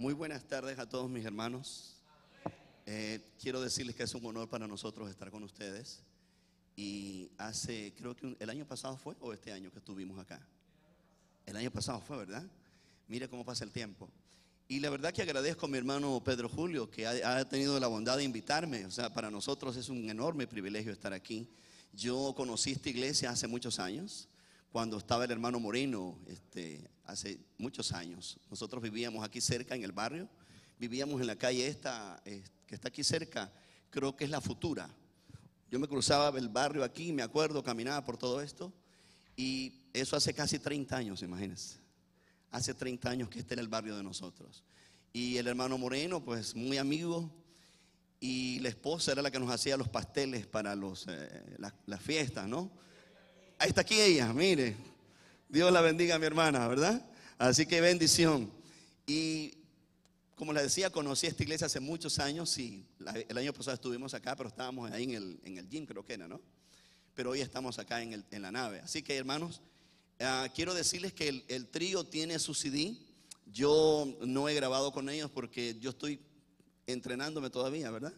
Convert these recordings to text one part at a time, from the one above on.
Muy buenas tardes a todos mis hermanos. Quiero decirles que es un honor para nosotros estar con ustedes. Y creo que el año pasado fue, o este año que estuvimos acá. El año pasado fue, ¿verdad? Mire cómo pasa el tiempo. Y la verdad que agradezco a mi hermano Pedro Julio que ha tenido la bondad de invitarme. O sea, para nosotros es un enorme privilegio estar aquí. Yo conocí esta iglesia hace muchos años, cuando estaba el hermano Moreno, hace muchos años. Nosotros vivíamos aquí cerca en el barrio, vivíamos en la calle esta, que está aquí cerca, creo que es La Futura. Yo me cruzaba el barrio aquí, me acuerdo, caminaba por todo esto, y eso hace casi 30 años, imagínense. Hace 30 años que este era el barrio de nosotros. Y el hermano Moreno, pues muy amigo, y la esposa era la que nos hacía los pasteles para las fiestas, ¿no? Ahí está aquí ella, mire. Dios la bendiga a mi hermana, ¿verdad? Así que bendición. Y como les decía, conocí esta iglesia hace muchos años y el año pasado estuvimos acá, pero estábamos ahí en el gym, creo que era, ¿no? Pero hoy estamos acá en la nave. Así que, hermanos, quiero decirles que el trío tiene su CD. Yo no he grabado con ellos porque yo estoy entrenándome todavía, ¿verdad?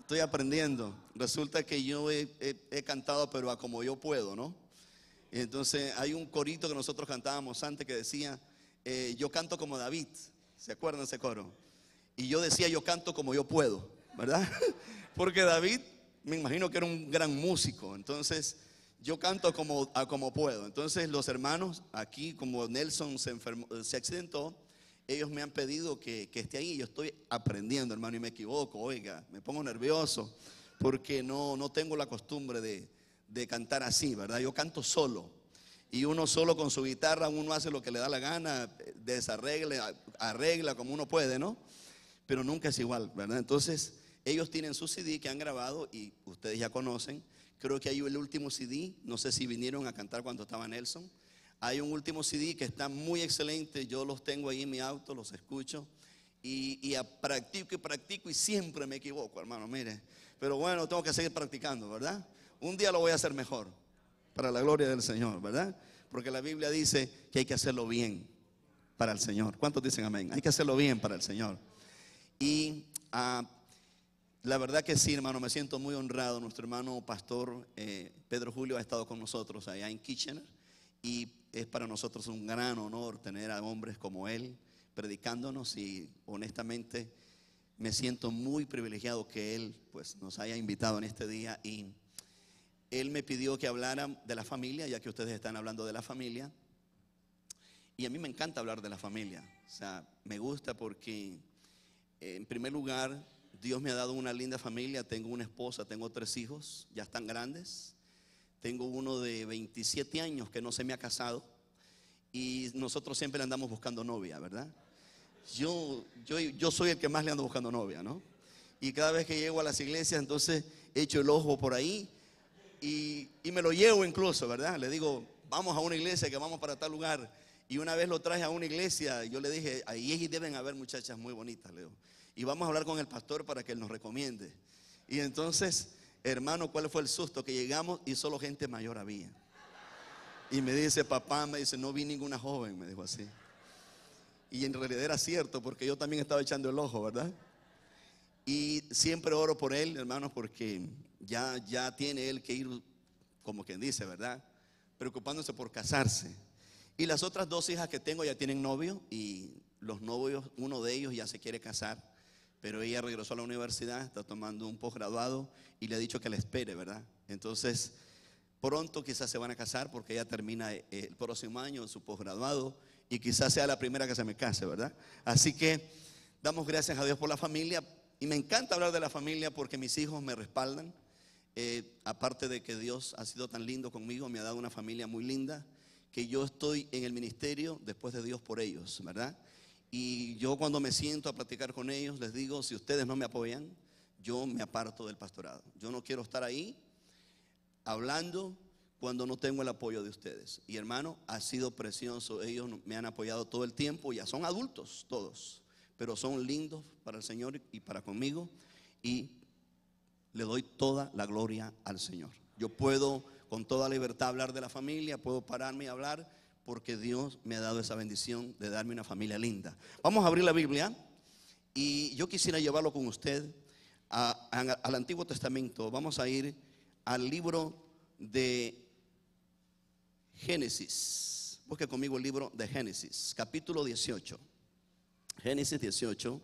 Estoy aprendiendo. Resulta que yo he cantado, pero a como yo puedo, ¿no? Entonces hay un corito que nosotros cantábamos antes que decía, yo canto como David. ¿Se acuerdan de ese coro? Y yo decía, yo canto como yo puedo, ¿verdad? Porque David, me imagino que era un gran músico. Entonces yo canto como puedo. Entonces los hermanos aquí, como Nelson se accidentó, ellos me han pedido que esté ahí. Yo estoy aprendiendo, hermano, y me equivoco. Oiga, me pongo nervioso porque no tengo la costumbre de cantar así, ¿verdad? Yo canto solo. Y uno solo con su guitarra, uno hace lo que le da la gana, desarregla, arregla como uno puede, ¿no? Pero nunca es igual, ¿verdad? Entonces, ellos tienen su CD que han grabado y ustedes ya conocen. Creo que hay el último CD, no sé si vinieron a cantar cuando estaba Nelson. Hay un último CD que está muy excelente, yo los tengo ahí en mi auto, los escucho y practico y siempre me equivoco, hermano, mire. Pero bueno, tengo que seguir practicando, ¿verdad? Un día lo voy a hacer mejor, para la gloria del Señor, ¿verdad? Porque la Biblia dice que hay que hacerlo bien para el Señor. ¿Cuántos dicen amén? Hay que hacerlo bien para el Señor. Y la verdad que sí, hermano, me siento muy honrado. Nuestro hermano pastor Pedro Julio ha estado con nosotros allá en Kitchener. Y es para nosotros un gran honor tener a hombres como él predicándonos. Y honestamente me siento muy privilegiado que él pues nos haya invitado en este día. Y él me pidió que hablara de la familia, ya que ustedes están hablando de la familia. Y a mí me encanta hablar de la familia. O sea, me gusta porque, en primer lugar, Dios me ha dado una linda familia. Tengo una esposa, tengo 3 hijos, ya están grandes. Tengo uno de 27 años que no se me ha casado. Y nosotros siempre le andamos buscando novia, ¿verdad? Yo soy el que más le ando buscando novia, ¿no? Y cada vez que llego a las iglesias, entonces echo el ojo por ahí. Y me lo llevo incluso, ¿verdad? Le digo, vamos a una iglesia, que vamos para tal lugar. Y una vez lo traje a una iglesia, yo le dije, ahí deben haber muchachas muy bonitas, Leo. Y vamos a hablar con el pastor para que él nos recomiende. Y entonces, hermano, ¿cuál fue el susto? Que llegamos y solo gente mayor había. Y me dice, papá, me dice, no vi ninguna joven, me dijo así. Y en realidad era cierto, porque yo también estaba echando el ojo, ¿verdad? Y siempre oro por él, hermanos, porque ya tiene él que ir, como quien dice, ¿verdad? Preocupándose por casarse. Y las otras 2 hijas que tengo ya tienen novio. Y los novios, uno de ellos ya se quiere casar, pero ella regresó a la universidad, está tomando un posgraduado y le ha dicho que la espere, ¿verdad? Entonces, pronto quizás se van a casar porque ella termina el próximo año su posgraduado y quizás sea la primera que se me case, ¿verdad? Así que damos gracias a Dios por la familia. Y me encanta hablar de la familia porque mis hijos me respaldan. Aparte de que Dios ha sido tan lindo conmigo, me ha dado una familia muy linda, que yo estoy en el ministerio después de Dios por ellos, ¿verdad? Y yo cuando me siento a platicar con ellos, les digo, si ustedes no me apoyan, yo me aparto del pastorado. Yo no quiero estar ahí hablando cuando no tengo el apoyo de ustedes. Y hermano, ha sido precioso. Ellos me han apoyado todo el tiempo. Ya son adultos todos, pero son lindos para el Señor y para conmigo. Y le doy toda la gloria al Señor. Yo puedo con toda libertad hablar de la familia, puedo pararme y hablar porque Dios me ha dado esa bendición de darme una familia linda. Vamos a abrir la Biblia Y yo quisiera llevarlo con usted al Antiguo Testamento. Vamos a ir al libro de Génesis. Busque conmigo el libro de Génesis, capítulo 18. Génesis 18.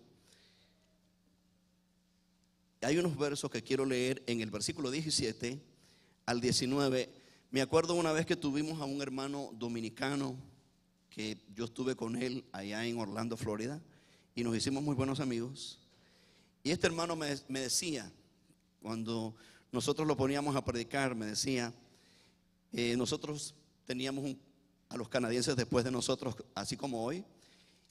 Hay unos versos que quiero leer en el versículo 17 al 19. Me acuerdo una vez que tuvimos a un hermano dominicano que yo estuve con él allá en Orlando, Florida, y nos hicimos muy buenos amigos. Y este hermano me decía, cuando nosotros lo poníamos a predicar, me decía, nosotros teníamos a los canadienses después de nosotros, así como hoy.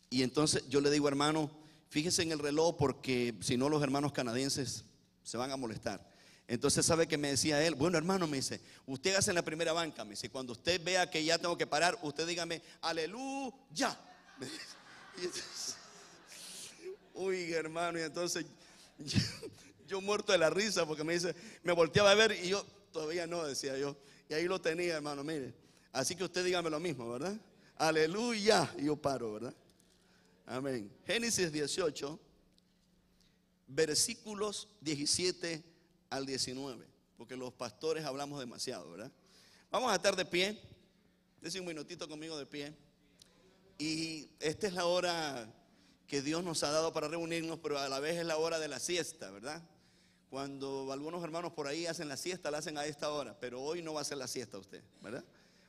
Y entonces yo le digo, hermano, fíjese en el reloj, porque si no los hermanos canadienses se van a molestar. Entonces, ¿sabe qué me decía él? Bueno, hermano, me dice, usted hace en la primera banca, me dice, cuando usted vea que ya tengo que parar, usted dígame, aleluya. Y entonces, uy, hermano, y entonces yo muerto de la risa, porque me dice, me volteaba a ver y yo, todavía no, decía yo. Y ahí lo tenía, hermano, mire. Así que usted dígame lo mismo, ¿verdad? Aleluya. Y yo paro, ¿verdad? Amén. Génesis 18, versículos 17 al 19, porque los pastores hablamos demasiado, ¿verdad? Vamos a estar de pie. Dense un minutito conmigo de pie. Y esta es la hora que Dios nos ha dado para reunirnos, pero a la vez es la hora de la siesta, ¿verdad? Cuando algunos hermanos por ahí hacen la siesta, la hacen a esta hora, pero hoy no va a ser la siesta usted, ¿verdad?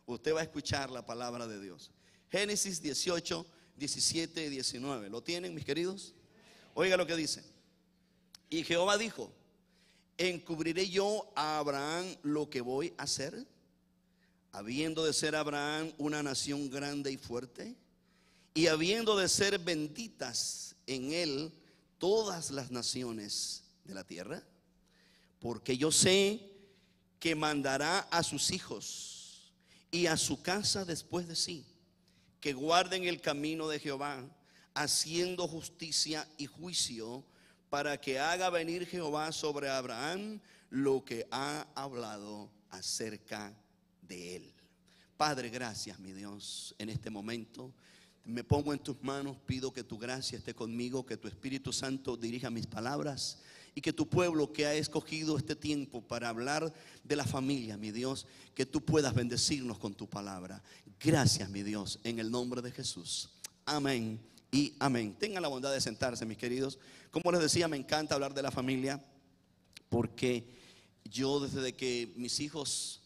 Usted va a escuchar la palabra de Dios. Génesis 18, 17 y 19. ¿Lo tienen, mis queridos? Oiga lo que dice. Y Jehová dijo, ¿encubriré yo a Abraham lo que voy a hacer? Habiendo de ser Abraham una nación grande y fuerte, y habiendo de ser benditas en él todas las naciones de la tierra, porque yo sé que mandará a sus hijos y a su casa después de sí, que guarden el camino de Jehová, haciendo justicia y juicio, para que haga venir Jehová sobre Abraham lo que ha hablado acerca de él. Padre, gracias, mi Dios, en este momento me pongo en tus manos, pido que tu gracia esté conmigo, que tu Espíritu Santo dirija mis palabras, y que tu pueblo que ha escogido este tiempo para hablar de la familia, mi Dios, que tú puedas bendecirnos con tu palabra. Gracias, mi Dios, en el nombre de Jesús. Amén y amén. Tengan la bondad de sentarse, mis queridos. Como les decía, me encanta hablar de la familia, porque yo desde que mis hijos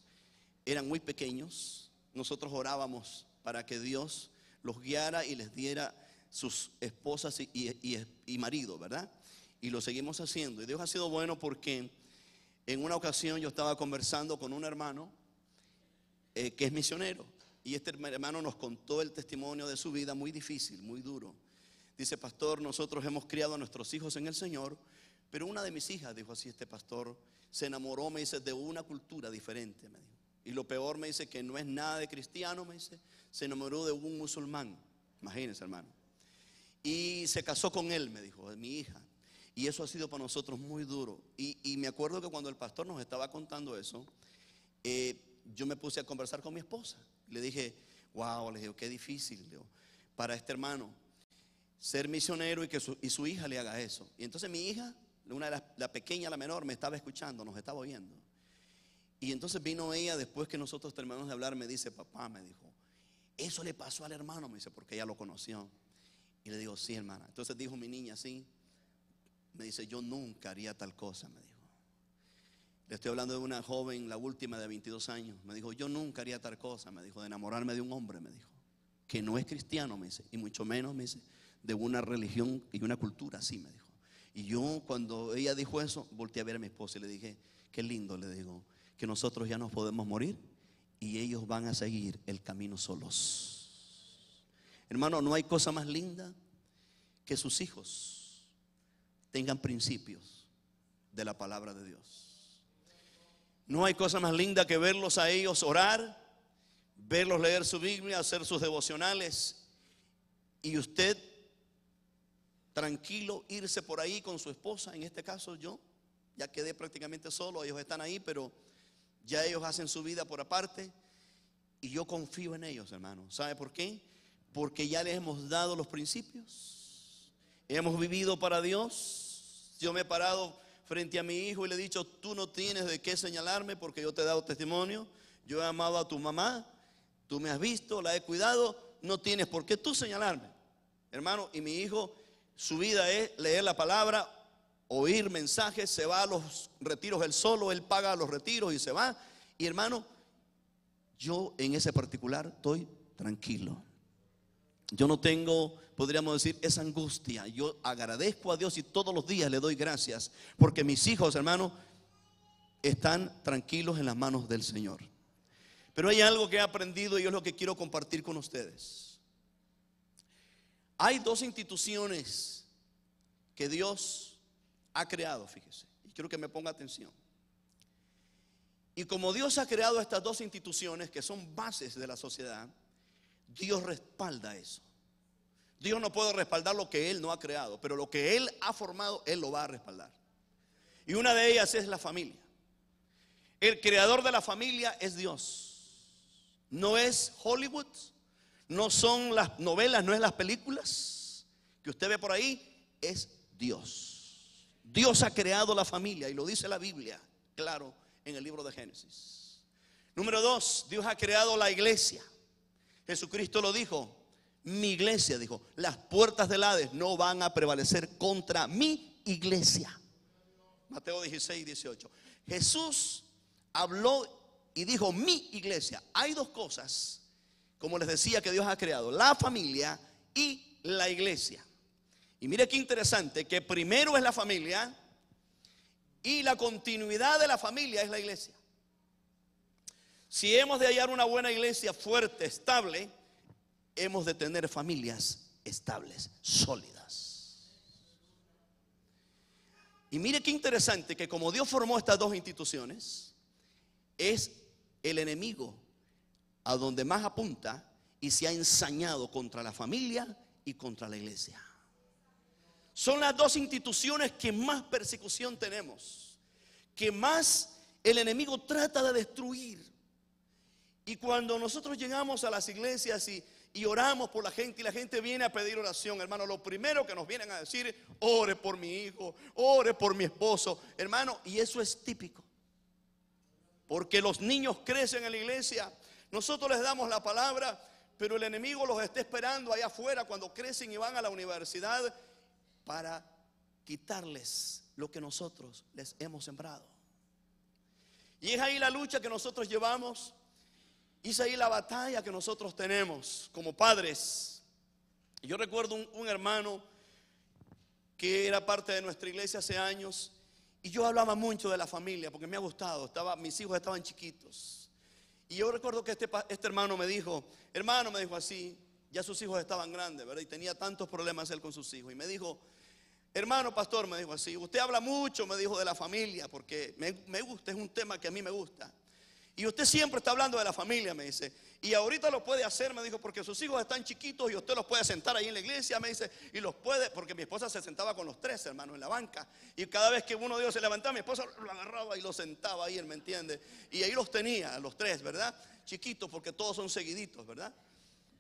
eran muy pequeños, nosotros orábamos para que Dios los guiara y les diera sus esposas y marido, ¿verdad? Y lo seguimos haciendo. Y Dios ha sido bueno, porque en una ocasión yo estaba conversando con un hermano que es misionero. Y este hermano nos contó el testimonio de su vida, muy difícil, muy duro. Dice, pastor, nosotros hemos criado a nuestros hijos en el Señor, pero una de mis hijas, dijo así este pastor, se enamoró, me dice, de una cultura diferente, me dijo. Y lo peor, me dice, que no es nada de cristiano, me dice, se enamoró de un musulmán. Imagínense, hermano. Y se casó con él, me dijo, de mi hija. Y eso ha sido para nosotros muy duro. Y me acuerdo que cuando el pastor nos estaba contando eso, yo me puse a conversar con mi esposa. Le dije, wow, le dije, qué difícil, le digo, para este hermano ser misionero y que su hija le haga eso. Y entonces mi hija, una de la pequeña, la menor, me estaba escuchando, nos estaba oyendo. Y entonces vino ella, después que nosotros terminamos de hablar, me dice, papá, me dijo, eso le pasó al hermano, me dice, porque ella lo conoció. Y le digo, sí, hermana. Entonces dijo mi niña, sí. Me dice, yo nunca haría tal cosa, me dijo. Le estoy hablando de una joven, la última, de 22 años. Me dijo, yo nunca haría tal cosa, me dijo, de enamorarme de un hombre, me dijo, que no es cristiano, me dice, y mucho menos, me dice, de una religión y una cultura así, me dijo. Y yo, cuando ella dijo eso, volteé a ver a mi esposa y le dije, qué lindo, le digo, que nosotros ya nos podemos morir y ellos van a seguir el camino solos. Hermano, no hay cosa más linda que sus hijos tengan principios de la palabra de Dios. No hay cosa más linda que verlos a ellos orar, verlos leer su Biblia, hacer sus devocionales, y usted tranquilo irse por ahí con su esposa. En este caso yo ya quedé prácticamente solo, ellos están ahí, pero ya ellos hacen su vida por aparte, y yo confío en ellos, hermano. ¿Sabe por qué? Porque ya les hemos dado los principios, hemos vivido para Dios. Yo me he parado frente a mi hijo y le he dicho: tú no tienes de qué señalarme porque yo te he dado testimonio. Yo he amado a tu mamá, tú me has visto, la he cuidado, no tienes por qué tú señalarme, hermano. Y mi hijo, su vida es leer la palabra, oír mensajes, se va a los retiros él solo, él paga los retiros y se va. Y hermano, yo en ese particular estoy tranquilo. Yo no tengo, podríamos decir, esa angustia. Yo agradezco a Dios y todos los días le doy gracias porque mis hijos, hermano, están tranquilos en las manos del Señor. Pero hay algo que he aprendido y es lo que quiero compartir con ustedes. Hay dos instituciones que Dios ha creado, fíjese, y quiero que me ponga atención. Y como Dios ha creado estas dos instituciones que son bases de la sociedad, Dios respalda eso. Dios no puede respaldar lo que Él no ha creado, pero lo que Él ha formado, Él lo va a respaldar. Y una de ellas es la familia. El creador de la familia es Dios. No es Hollywood, no son las novelas, no es las películas que usted ve por ahí, es Dios. Dios ha creado la familia y lo dice la Biblia, claro, en el libro de Génesis. Número dos, Dios ha creado la iglesia. Jesucristo lo dijo, mi iglesia, dijo, las puertas del Hades no van a prevalecer contra mi iglesia. Mateo 16, 18. Jesús habló y dijo mi iglesia. Hay dos cosas, como les decía, que Dios ha creado: la familia y la iglesia. Y mire qué interesante, que primero es la familia y la continuidad de la familia es la iglesia. Si hemos de hallar una buena iglesia fuerte, estable, hemos de tener familias estables, sólidas. Y mire qué interesante que como Dios formó estas dos instituciones, es el enemigo a donde más apunta y se ha ensañado contra la familia y contra la iglesia. Son las dos instituciones que más persecución tenemos, que más el enemigo trata de destruir. Y cuando nosotros llegamos a las iglesias y oramos por la gente y la gente viene a pedir oración, hermano, lo primero que nos vienen a decir: ore por mi hijo, ore por mi esposo, hermano. Y eso es típico, porque los niños crecen en la iglesia, nosotros les damos la palabra, pero el enemigo los está esperando allá afuera cuando crecen y van a la universidad para quitarles lo que nosotros les hemos sembrado. Y es ahí la lucha que nosotros llevamos. Y es ahí la batalla que nosotros tenemos como padres. Yo recuerdo un hermano que era parte de nuestra iglesia hace años, y yo hablaba mucho de la familia porque me ha gustado. Mis hijos estaban chiquitos. Y yo recuerdo que este hermano me dijo así, ya sus hijos estaban grandes, ¿verdad? Y tenía tantos problemas él con sus hijos. Y me dijo: hermano pastor, me dijo así, usted habla mucho, me dijo, de la familia, porque me gusta, es un tema que a mí me gusta. Y usted siempre está hablando de la familia, me dice. Y ahorita lo puede hacer, me dijo, porque sus hijos están chiquitos y usted los puede sentar ahí en la iglesia, me dice. Y los puede, porque mi esposa se sentaba con los tres hermanos en la banca. Y cada vez que uno de ellos se levantaba, mi esposa lo agarraba y lo sentaba ahí, él me entiende. Y ahí los tenía, los tres, ¿verdad? Chiquitos, porque todos son seguiditos, ¿verdad?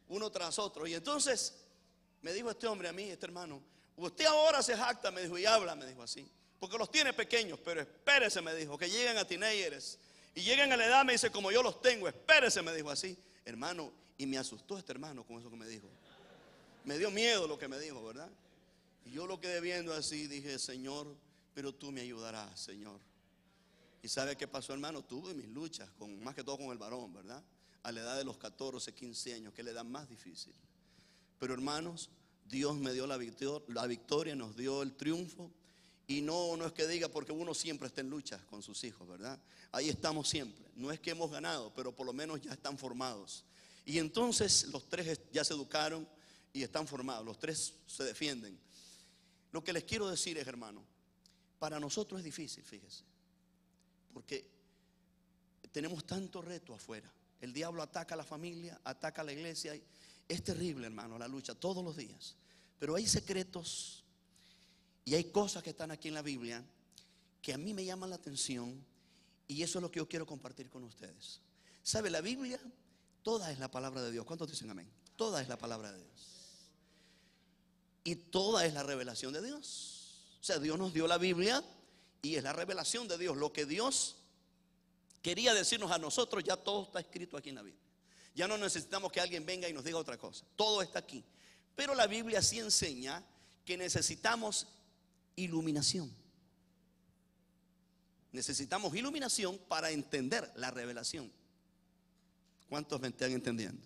Uno tras otro. Y entonces me dijo este hombre a mí, este hermano: usted ahora se jacta, me dijo, y habla, me dijo así, porque los tiene pequeños, pero espérese, me dijo, que lleguen a teenagers y lleguen a la edad, me dice, como yo los tengo. Espérese, me dijo así, hermano. Y me asustó este hermano con eso que me dijo. Me dio miedo lo que me dijo, ¿verdad? Y yo lo quedé viendo así, dije: Señor, pero tú me ayudarás, Señor. Y ¿sabe qué pasó, hermano? Tuve mis luchas, más que todo con el varón, ¿verdad? A la edad de los 14, 15 años, que es la edad más difícil. Pero hermanos, Dios me dio la victoria, nos dio el triunfo. Y no es que diga, porque uno siempre está en lucha con sus hijos, ¿verdad? Ahí estamos siempre. No es que hemos ganado, pero por lo menos ya están formados. Y entonces los tres ya se educaron y están formados. Los tres se defienden. Lo que les quiero decir es, hermano, para nosotros es difícil, fíjese, porque tenemos tanto reto afuera. El diablo ataca a la familia, ataca a la iglesia. Es terrible, hermano, la lucha todos los días. Pero hay secretos y hay cosas que están aquí en la Biblia que a mí me llaman la atención, y eso es lo que yo quiero compartir con ustedes. ¿Sabe? La Biblia, toda es la palabra de Dios. ¿Cuántos dicen amén? Toda es la palabra de Dios. Y toda es la revelación de Dios. O sea, Dios nos dio la Biblia y es la revelación de Dios. Lo que Dios quería decirnos a nosotros, ya todo está escrito aquí en la Biblia. Ya no necesitamos que alguien venga y nos diga otra cosa. Todo está aquí. Pero la Biblia sí enseña que necesitamos iluminación. Necesitamos iluminación para entender la revelación. ¿Cuántos me están entendiendo?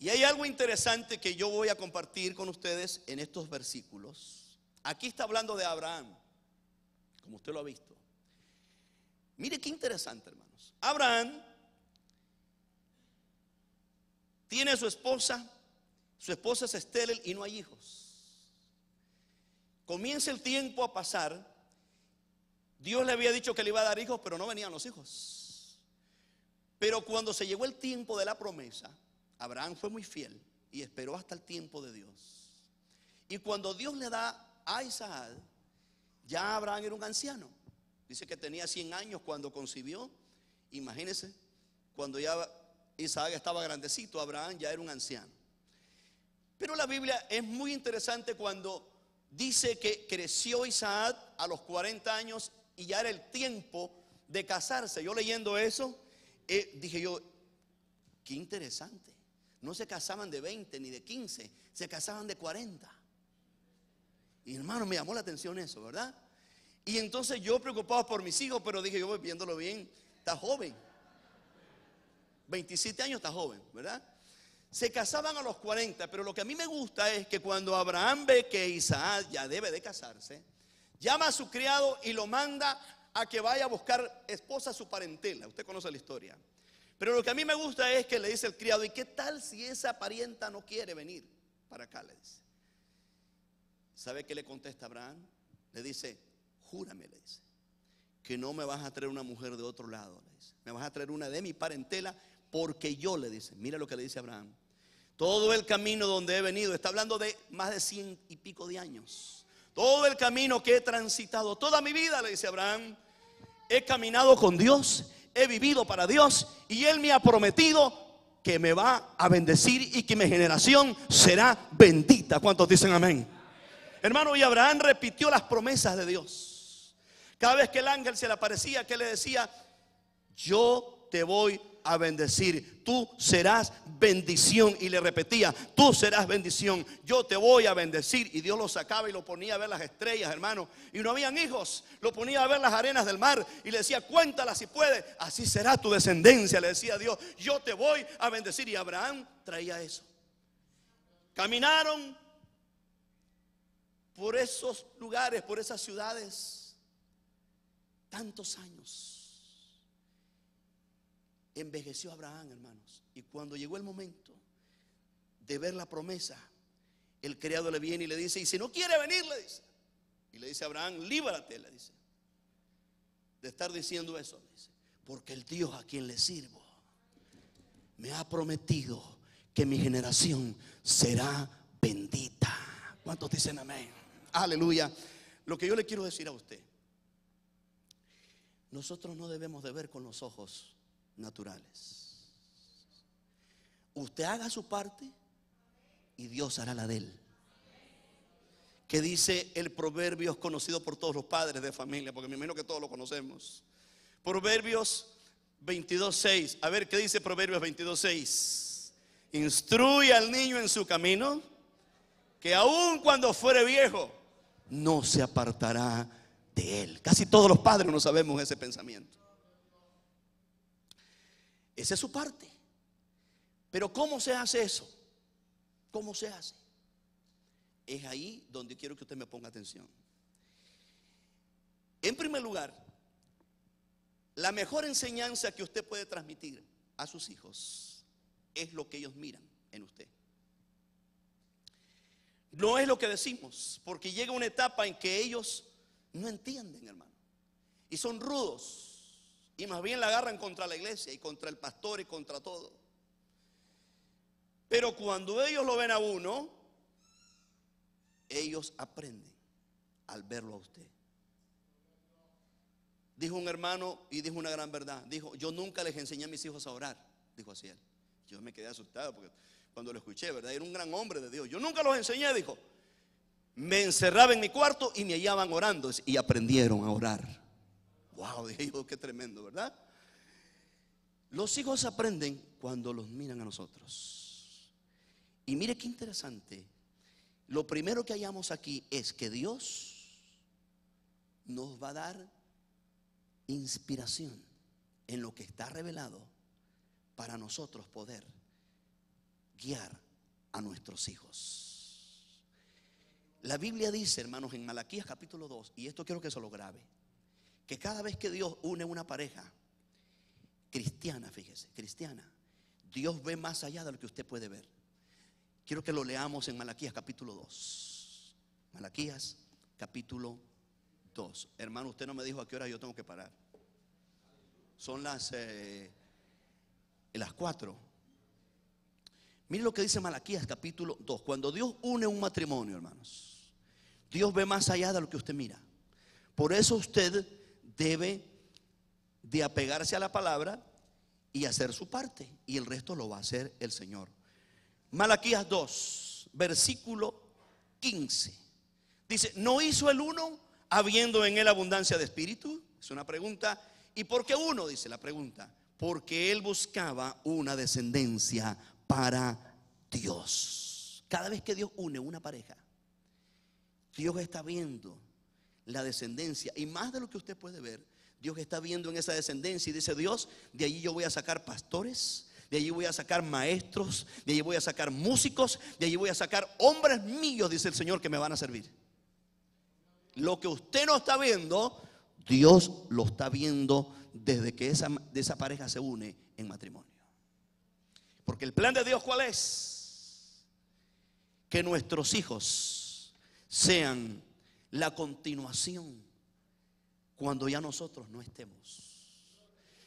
Y hay algo interesante que yo voy a compartir con ustedes en estos versículos. Aquí está hablando de Abraham, como usted lo ha visto. Mire qué interesante, hermanos. Abraham tiene a su esposa es estéril y no hay hijos. Comienza el tiempo a pasar. Dios le había dicho que le iba a dar hijos, pero no venían los hijos. Pero cuando se llegó el tiempo de la promesa, Abraham fue muy fiel y esperó hasta el tiempo de Dios. Y cuando Dios le da a Isaac, ya Abraham era un anciano. Dice que tenía 100 años cuando concibió. Imagínense, cuando ya Isaac estaba grandecito, Abraham ya era un anciano. Pero la Biblia es muy interesante cuando dice que creció Isaac a los 40 años y ya era el tiempo de casarse. Yo leyendo eso, dije yo, qué interesante. No se casaban de 20 ni de 15, se casaban de 40. Y hermano, me llamó la atención eso, ¿verdad? Y entonces yo preocupado por mis hijos, pero dije yo, viéndolo bien, está joven. 27 años está joven, ¿verdad? Se casaban a los 40, pero lo que a mí me gusta es que cuando Abraham ve que Isaac ya debe de casarse, llama a su criado y lo manda a que vaya a buscar esposa a su parentela. Usted conoce la historia. Pero lo que a mí me gusta es que le dice el criado, ¿y qué tal si esa parienta no quiere venir para acá? Le dice. ¿Sabe qué le contesta Abraham? Le dice, júrame, le dice, que no me vas a traer una mujer de otro lado, le dice. Me vas a traer una de mi parentela, porque yo, le dice. Mira lo que le dice Abraham. Todo el camino donde he venido, está hablando de más de 100 y pico de años. Todo el camino que he transitado, toda mi vida, le dice Abraham, he caminado con Dios, he vivido para Dios, y Él me ha prometido que me va a bendecir y que mi generación será bendita. ¿Cuántos dicen amén? Hermano, y Abraham repitió las promesas de Dios. Cada vez que el ángel se le aparecía, que le decía, yo te voy a bendecir, tú serás bendición. Y le repetía, tú serás bendición, yo te voy a bendecir. Y Dios lo sacaba y lo ponía a ver las estrellas, hermano, y no habían hijos. Lo ponía a ver las arenas del mar y le decía, cuéntalas si puedes, así será tu descendencia. Le decía a Dios, yo te voy a bendecir. Y Abraham traía eso. Caminaron por esos lugares, por esas ciudades, tantos años. Envejeció Abraham, hermanos. Y cuando llegó el momento de ver la promesa, el criado le viene y le dice, y si no quiere venir, le dice. Y le dice a Abraham, líbrate, le dice, de estar diciendo eso, le dice, porque el Dios a quien le sirvo me ha prometido que mi generación será bendita. ¿Cuántos dicen amén? Aleluya. Lo que yo le quiero decir a usted, nosotros no debemos de ver con los ojos naturales. Usted haga su parte y Dios hará la de él. Que dice el proverbio, es conocido por todos los padres de familia, porque me imagino que todos lo conocemos. Proverbios 22:6. A ver qué dice Proverbios 22:6. Instruye al niño en su camino, que aun cuando fuere viejo no se apartará de él. Casi todos los padres no sabemos ese pensamiento. Esa es su parte. Pero ¿cómo se hace eso? ¿Cómo se hace? Es ahí donde quiero que usted me ponga atención. En primer lugar, la mejor enseñanza que usted puede transmitir a sus hijos es lo que ellos miran en usted. No es lo que decimos, porque llega una etapa en que ellos no entienden, hermano, y son rudos. Y más bien la agarran contra la iglesia y contra el pastor y contra todo. Pero cuando ellos lo ven a uno, ellos aprenden al verlo a usted. Dijo un hermano y dijo una gran verdad. Dijo, yo nunca les enseñé a mis hijos a orar. Dijo así él. Yo me quedé asustado porque cuando lo escuché, ¿verdad? Era un gran hombre de Dios. Yo nunca los enseñé, dijo. Me encerraba en mi cuarto y me hallaban orando y aprendieron a orar. Wow, dije yo, qué tremendo, ¿verdad? Los hijos aprenden cuando los miran a nosotros. Y mire qué interesante. Lo primero que hallamos aquí es que Dios nos va a dar inspiración en lo que está revelado para nosotros poder guiar a nuestros hijos. La Biblia dice, hermanos, en Malaquías capítulo 2, y esto quiero que se lo grabe, que cada vez que Dios une una pareja cristiana, fíjese, cristiana, Dios ve más allá de lo que usted puede ver. Quiero que lo leamos en Malaquías capítulo 2. Malaquías capítulo 2. Hermano, usted no me dijo a qué hora yo tengo que parar. Son las 4. Mire lo que dice Malaquías capítulo 2. Cuando Dios une un matrimonio, hermanos, Dios ve más allá de lo que usted mira. Por eso usted debe de apegarse a la palabra y hacer su parte, y el resto lo va a hacer el Señor. Malaquías 2, versículo 15. Dice, ¿no hizo el uno habiendo en él abundancia de espíritu? Es una pregunta. ¿Y por qué uno? Dice la pregunta. Porque él buscaba una descendencia para Dios. Cada vez que Dios une una pareja, Dios está viendo la descendencia, y más de lo que usted puede ver, Dios está viendo en esa descendencia, y dice Dios, de allí yo voy a sacar pastores, de allí voy a sacar maestros, de allí voy a sacar músicos, de allí voy a sacar hombres míos, dice el Señor, que me van a servir. Lo que usted no está viendo, Dios lo está viendo desde que esa pareja se une en matrimonio. Porque el plan de Dios, ¿cuál es? Que nuestros hijos sean la continuación cuando ya nosotros no estemos.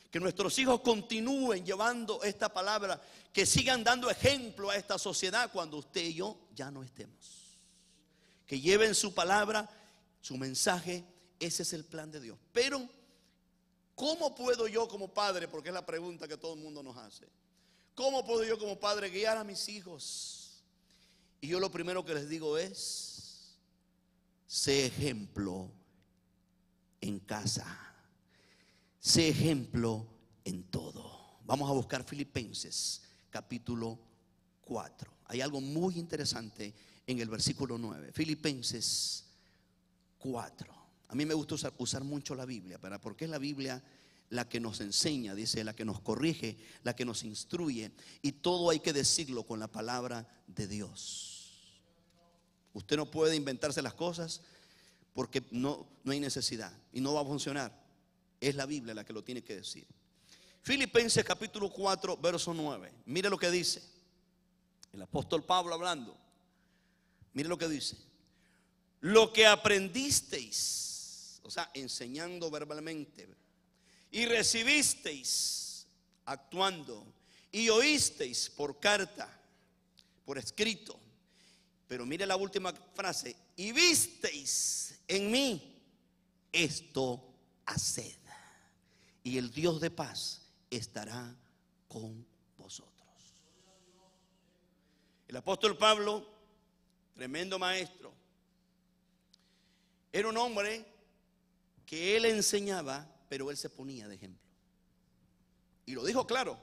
Que nuestros hijos continúen llevando esta palabra, que sigan dando ejemplo a esta sociedad cuando usted y yo ya no estemos. Que lleven su palabra, su mensaje. Ese es el plan de Dios. Pero ¿cómo puedo yo como padre? Porque es la pregunta que todo el mundo nos hace. ¿Cómo puedo yo como padre guiar a mis hijos? Y yo lo primero que les digo es: sé ejemplo en casa, sé ejemplo en todo. Vamos a buscar Filipenses capítulo 4. Hay algo muy interesante en el versículo 9. Filipenses 4. A mí me gusta usar mucho la Biblia, porque es la Biblia la que nos enseña, dice, la que nos corrige, la que nos instruye, y todo hay que decirlo con la palabra de Dios. Usted no puede inventarse las cosas porque no hay necesidad y no va a funcionar. Es la Biblia la que lo tiene que decir. Filipenses capítulo 4, verso 9. Mire lo que dice el apóstol Pablo hablando. Mire lo que dice: lo que aprendisteis, o sea, enseñando verbalmente, y recibisteis actuando, y oísteis por carta, por escrito. Pero mire la última frase: y visteis en mí, esto haced, y el Dios de paz estará con vosotros. El apóstol Pablo, tremendo maestro, era un hombre que él enseñaba, pero él se ponía de ejemplo. Y lo dijo claro: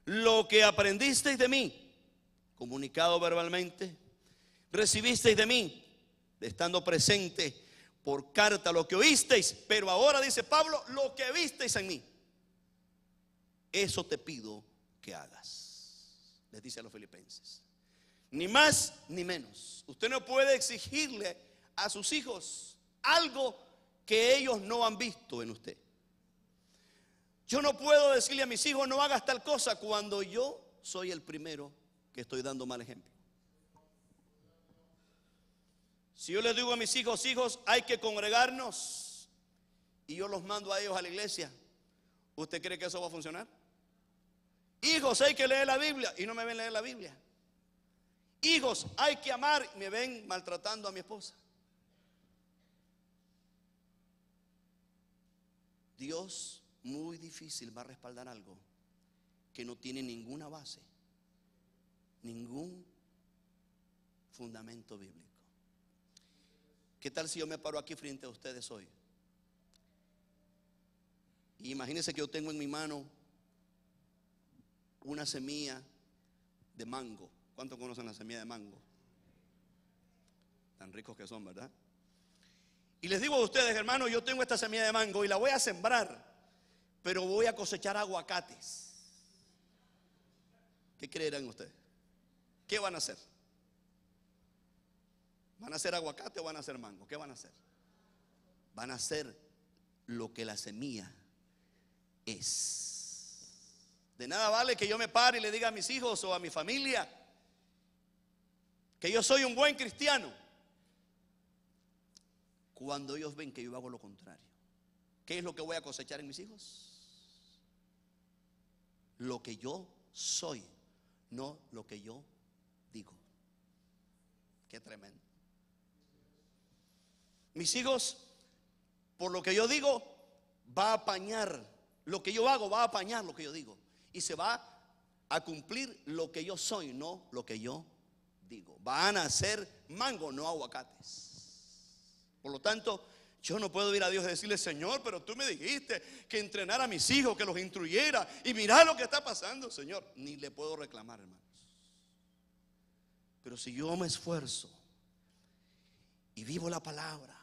lo que aprendisteis de mí, comunicado verbalmente, recibisteis de mí, estando presente por carta, lo que oísteis, pero ahora dice Pablo, lo que visteis en mí, eso te pido que hagas. Les dice a los filipenses, ni más ni menos. Usted no puede exigirle a sus hijos algo que ellos no han visto en usted. Yo no puedo decirle a mis hijos no hagas tal cosa cuando yo soy el primero que estoy dando mal ejemplo. Si yo les digo a mis hijos, hijos, hay que congregarnos, y yo los mando a ellos a la iglesia, ¿usted cree que eso va a funcionar? Hijos, hay que leer la Biblia, y no me ven leer la Biblia. Hijos, hay que amar, y me ven maltratando a mi esposa. Dios muy difícil va a respaldar algo que no tiene ninguna base ningún fundamento bíblico. ¿Qué tal si yo me paro aquí frente a ustedes hoy? Y imagínense que yo tengo en mi mano una semilla de mango. ¿Cuántos conocen la semilla de mango? Tan ricos que son, ¿verdad? Y les digo a ustedes, hermanos, yo tengo esta semilla de mango y la voy a sembrar, pero voy a cosechar aguacates. ¿Qué creerán ustedes? ¿Qué van a hacer? ¿Van a hacer aguacate o van a hacer mango? ¿Qué van a hacer? Van a hacer lo que la semilla es. De nada vale que yo me pare y le diga a mis hijos o a mi familia que yo soy un buen cristiano, cuando ellos ven que yo hago lo contrario. ¿Qué es lo que voy a cosechar en mis hijos? Lo que yo soy, no lo que yo digo. Qué tremendo. Mis hijos, por lo que yo digo, va a apañar lo que yo hago, va a apañar lo que yo digo, y se va a cumplir lo que yo soy, no lo que yo digo. Van a ser mango, no aguacates. Por lo tanto, yo no puedo ir a Dios y decirle: Señor, pero tú me dijiste que entrenara a mis hijos, que los instruyera, y mirá lo que está pasando, Señor. Ni le puedo reclamar, hermanos. Pero si yo me esfuerzo y vivo la palabra,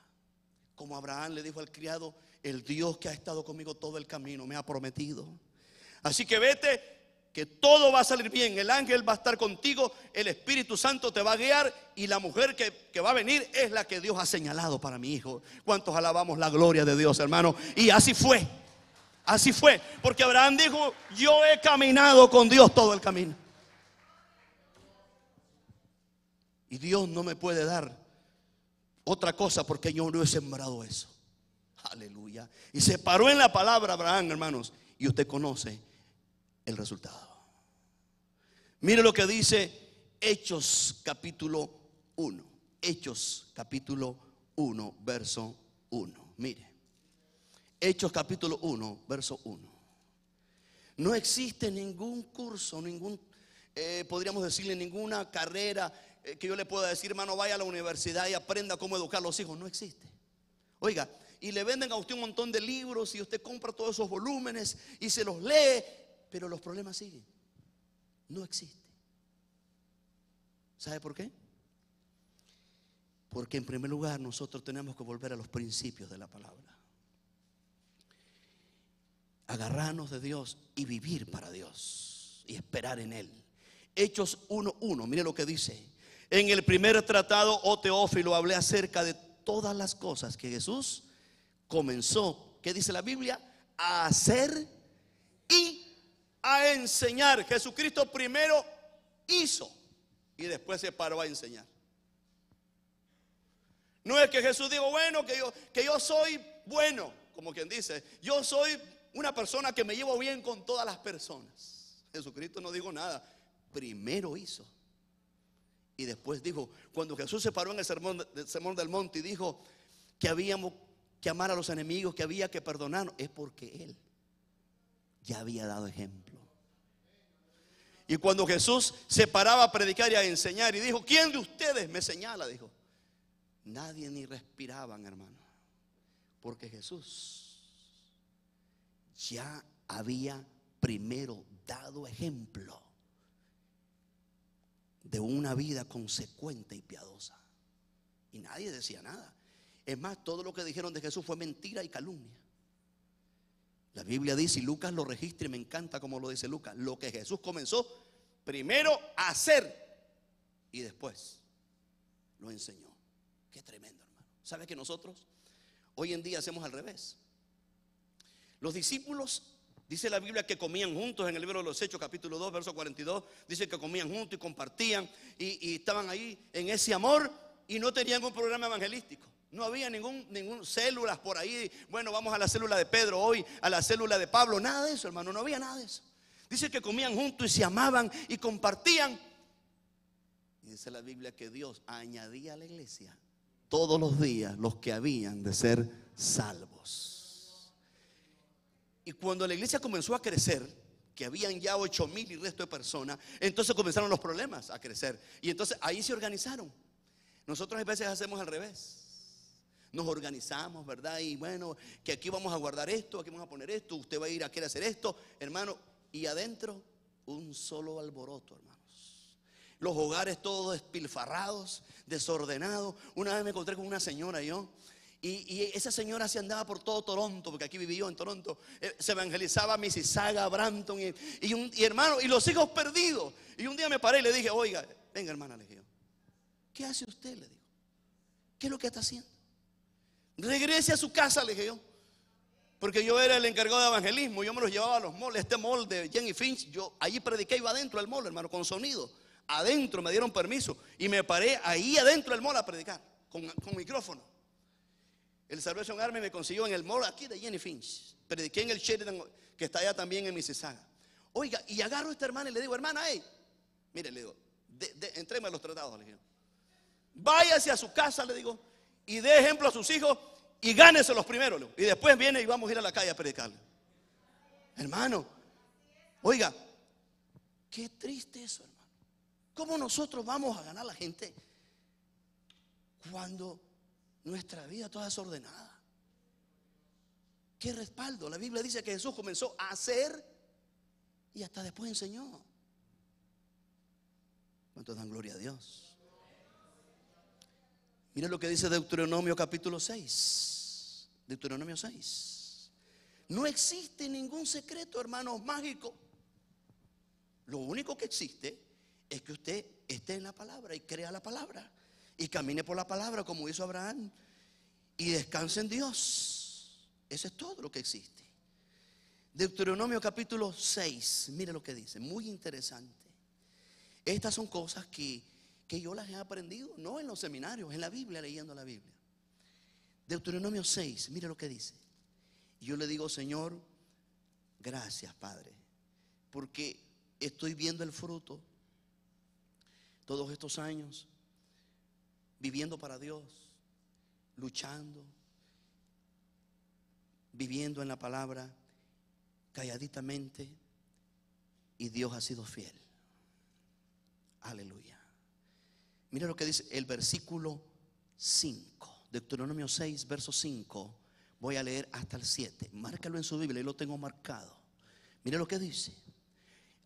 como Abraham le dijo al criado: el Dios que ha estado conmigo todo el camino me ha prometido. Así que vete, que todo va a salir bien. El ángel va a estar contigo, el Espíritu Santo te va a guiar, y la mujer que va a venir es la que Dios ha señalado para mi hijo. ¿Cuántos alabamos la gloria de Dios, hermano? Y así fue. Así fue. Porque Abraham dijo: yo he caminado con Dios todo el camino. Y Dios no me puede dar otra cosa porque yo no he sembrado eso. Aleluya. Y se paró en la palabra Abraham, hermanos, y usted conoce el resultado. Mire lo que dice Hechos capítulo 1. Hechos capítulo 1, verso 1. Mire, Hechos capítulo 1, verso 1. No existe ningún curso, podríamos decirle, ninguna carrera que yo le pueda decir: hermano, vaya a la universidad y aprenda cómo educar a los hijos. No existe. Oiga, y le venden a usted un montón de libros, y usted compra todos esos volúmenes y se los lee, pero los problemas siguen. No existe. ¿Sabe por qué? Porque en primer lugar nosotros tenemos que volver a los principios de la palabra, agarrarnos de Dios y vivir para Dios y esperar en Él. Hechos 1:1, mire lo que dice: en el primer tratado, oh Teófilo, hablé acerca de todas las cosas que Jesús comenzó, ¿qué dice la Biblia? A hacer y a enseñar. Jesucristo primero hizo y después se paró a enseñar. No es que Jesús dijo: bueno, que yo soy bueno, como quien dice, yo soy una persona que me llevo bien con todas las personas. Jesucristo no dijo nada. Primero hizo y después dijo. Cuando Jesús se paró en el sermón del monte y dijo que habíamos que amar a los enemigos, que había que perdonar, es porque Él ya había dado ejemplo. Y cuando Jesús se paraba a predicar y a enseñar y dijo: ¿quién de ustedes me señala? Dijo, nadie ni respiraban, hermano, porque Jesús ya había primero dado ejemplo de una vida consecuente y piadosa. Y nadie decía nada. Es más, todo lo que dijeron de Jesús fue mentira y calumnia. La Biblia dice, y Lucas lo registra y me encanta como lo dice Lucas, lo que Jesús comenzó primero a hacer y después lo enseñó. Qué tremendo, hermano. ¿Sabe que nosotros hoy en día hacemos al revés? Los discípulos, dice la Biblia, que comían juntos. En el libro de los Hechos capítulo 2 verso 42 dice que comían juntos y compartían y estaban ahí en ese amor, y no tenían un programa evangelístico. No había ningún células por ahí. Bueno, vamos a la célula de Pedro hoy, a la célula de Pablo. Nada de eso, hermano, no había nada de eso. Dice que comían juntos y se amaban y compartían. Y dice la Biblia que Dios añadía a la iglesia todos los días los que habían de ser salvos. Y cuando la iglesia comenzó a crecer, que habían ya 8,000 y resto de personas. Entonces comenzaron los problemas a crecer. Y entonces ahí se organizaron. Nosotros a veces hacemos al revés. Nos organizamos, ¿verdad? Y bueno, que aquí vamos a guardar esto, aquí vamos a poner esto, usted va a ir a querer hacer esto, hermano. Y adentro, un solo alboroto, hermanos. Los hogares todos despilfarrados, desordenados. Una vez me encontré con una señora y esa señora se andaba por todo Toronto, porque aquí viví yo en Toronto. Se evangelizaba Mississauga, Brampton y hermano, y los hijos perdidos. Y un día me paré y le dije, oiga, venga hermana, le dije, ¿qué hace usted? Le digo, ¿qué es lo que está haciendo? Regrese a su casa, le dije yo. Porque yo era el encargado de evangelismo. Yo me los llevaba a los malls. Este mall de Jenny Finch, yo allí prediqué, iba adentro del mall, hermano, con sonido. Adentro me dieron permiso y me paré ahí adentro del mall a predicar con micrófono. El Salvation Army me consiguió en el mall aquí de Jenny Finch. Prediqué en el Sheridan, que está allá también en Mississauga. Oiga, y agarro a esta hermana y le digo, hermana, hey, mire, le digo, entréme a los tratados, le digo. Váyase a su casa, le digo, y dé ejemplo a sus hijos y gánese los primeros. Y después viene y vamos a ir a la calle a predicarle. Hermano, oiga, qué triste eso, hermano. ¿Cómo nosotros vamos a ganar a la gente cuando nuestra vida toda desordenada? ¿Qué respaldo? La Biblia dice que Jesús comenzó a hacer y hasta después enseñó. ¿Cuántos dan gloria a Dios? Mira lo que dice Deuteronomio capítulo 6. Deuteronomio 6. No existe ningún secreto, hermanos, mágico. Lo único que existe es que usted esté en la palabra y crea la palabra y camine por la palabra como hizo Abraham y descanse en Dios. Eso es todo lo que existe. Deuteronomio capítulo 6. Mire lo que dice, muy interesante. Estas son cosas que yo las he aprendido, no en los seminarios, en la Biblia, leyendo la Biblia. Deuteronomio 6, mire lo que dice. Yo le digo, Señor, gracias, Padre, porque estoy viendo el fruto todos estos años, viviendo para Dios, luchando, viviendo en la palabra, calladitamente, y Dios ha sido fiel. Aleluya. Mira lo que dice el versículo 5, Deuteronomio 6, verso 5. Voy a leer hasta el 7. Márcalo en su Biblia, yo lo tengo marcado. Mira lo que dice.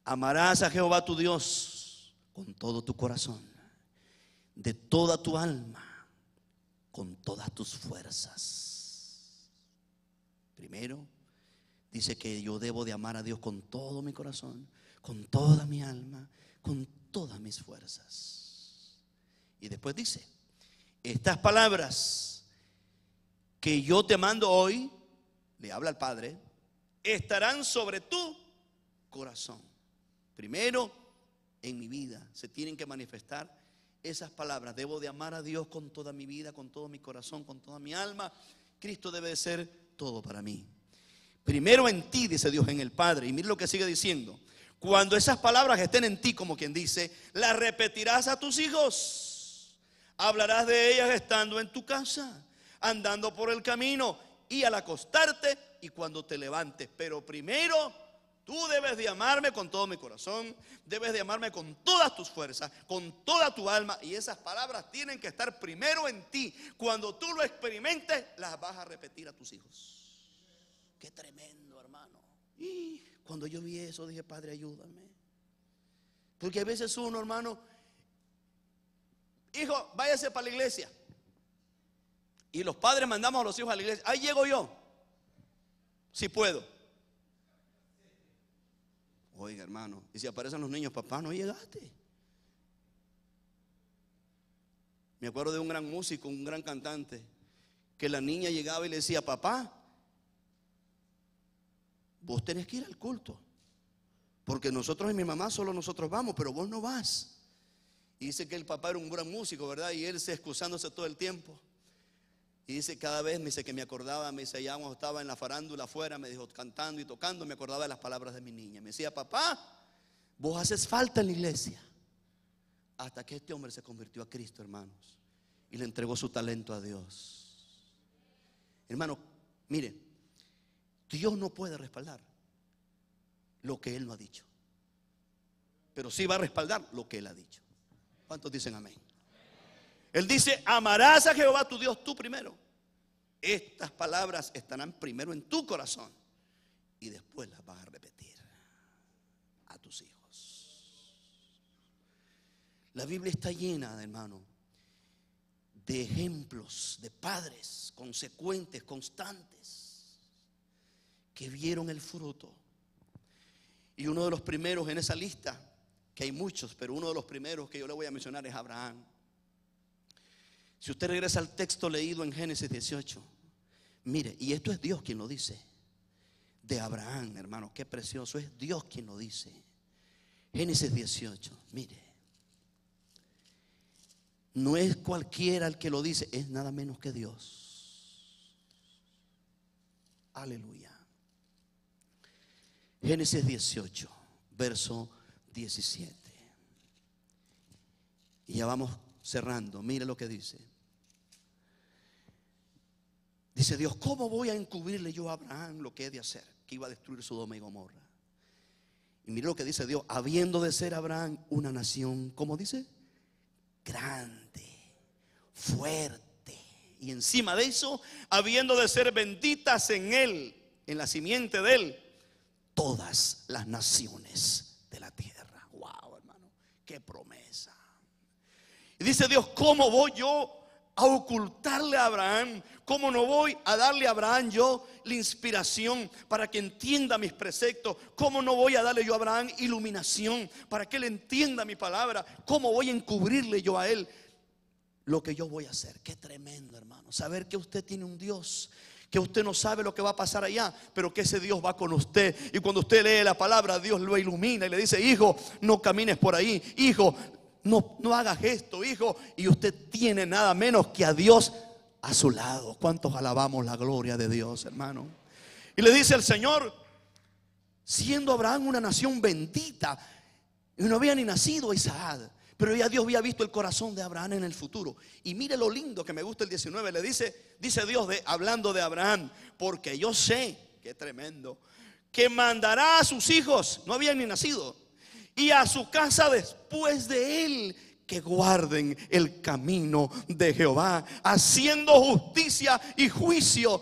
Amarás a Jehová tu Dios con todo tu corazón, de toda tu alma, con todas tus fuerzas. Primero dice que yo debo de amar a Dios con todo mi corazón, con toda mi alma, con todas mis fuerzas. Y después dice, estas palabras que yo te mando hoy, le habla al Padre, estarán sobre tu corazón. Primero, en mi vida se tienen que manifestar esas palabras. Debo de amar a Dios con toda mi vida, con todo mi corazón, con toda mi alma. Cristo debe de ser todo para mí. Primero en ti, dice Dios, en el Padre. Y mire lo que sigue diciendo. Cuando esas palabras estén en ti, como quien dice, las repetirás a tus hijos. Hablarás de ellas estando en tu casa, andando por el camino y al acostarte y cuando te levantes. Pero primero tú debes de amarme con todo mi corazón, debes de amarme con todas tus fuerzas, con toda tu alma. Y esas palabras tienen que estar primero en ti. Cuando tú lo experimentes, las vas a repetir a tus hijos. Qué tremendo, hermano. Y cuando yo vi eso dije, Padre, ayúdame. Porque a veces uno, hermano, hijo, váyase para la iglesia. Y los padres mandamos a los hijos a la iglesia. Ahí llego yo, si puedo. Oiga, hermano, y si aparecen los niños, papá, no llegaste. Me acuerdo de un gran músico, un gran cantante, que la niña llegaba y le decía, papá, vos tenés que ir al culto, porque nosotros y mi mamá solo nosotros vamos, pero vos no vas. Y dice que el papá era un gran músico, ¿verdad? Y él se excusándose todo el tiempo. Y dice, cada vez me dice que me acordaba, me dice, ya cuando estaba en la farándula afuera, me dijo, cantando y tocando, me acordaba de las palabras de mi niña. Me decía, papá, vos haces falta en la iglesia. Hasta que este hombre se convirtió a Cristo, hermanos, y le entregó su talento a Dios. Hermano, miren, Dios no puede respaldar lo que Él no ha dicho, pero sí va a respaldar lo que Él ha dicho. ¿Cuántos dicen amén? Él dice: amarás a Jehová tu Dios tú primero. Estas palabras estarán primero en tu corazón y después las vas a repetir a tus hijos. La Biblia está llena, hermano, de ejemplos de padres consecuentes, constantes, que vieron el fruto. Y uno de los primeros en esa lista, que hay muchos, pero uno de los primeros que yo le voy a mencionar es Abraham. Si usted regresa al texto leído en Génesis 18, mire, y esto es Dios quien lo dice, de Abraham, hermano, qué precioso, es Dios quien lo dice. Génesis 18, mire, no es cualquiera el que lo dice, es nada menos que Dios. Aleluya. Génesis 18, verso 17. Y ya vamos cerrando. Mire lo que dice. Dice Dios: ¿cómo voy a encubrirle yo a Abraham lo que he de hacer? Que iba a destruir Sodoma y Gomorra. Y mire lo que dice Dios: habiendo de ser Abraham una nación, ¿cómo dice? Grande, fuerte. Y encima de eso, habiendo de ser benditas en él, en la simiente de él, todas las naciones de la tierra. Wow, hermano, qué promesa. Y dice Dios: ¿cómo voy yo a ocultarle a Abraham? ¿Cómo no voy a darle a Abraham yo la inspiración para que entienda mis preceptos? ¿Cómo no voy a darle yo a Abraham iluminación para que él entienda mi palabra? ¿Cómo voy a encubrirle yo a él lo que yo voy a hacer? Qué tremendo, hermano, saber que usted tiene un Dios, que usted no sabe lo que va a pasar allá, pero que ese Dios va con usted. Y cuando usted lee la palabra, Dios lo ilumina y le dice: hijo, no camines por ahí, hijo, no hagas esto, hijo. Y usted tiene nada menos que a Dios a su lado. ¿Cuántos alabamos la gloria de Dios, hermano? Y le dice el Señor: siendo Abraham una nación bendita, y no había ni nacido Isaac, pero ya Dios había visto el corazón de Abraham en el futuro. Y mire lo lindo que me gusta el 19. Le dice Dios hablando de Abraham: porque yo sé, qué tremendo, que mandará a sus hijos, no habían ni nacido, y a su casa después de él, que guarden el camino de Jehová, haciendo justicia y juicio,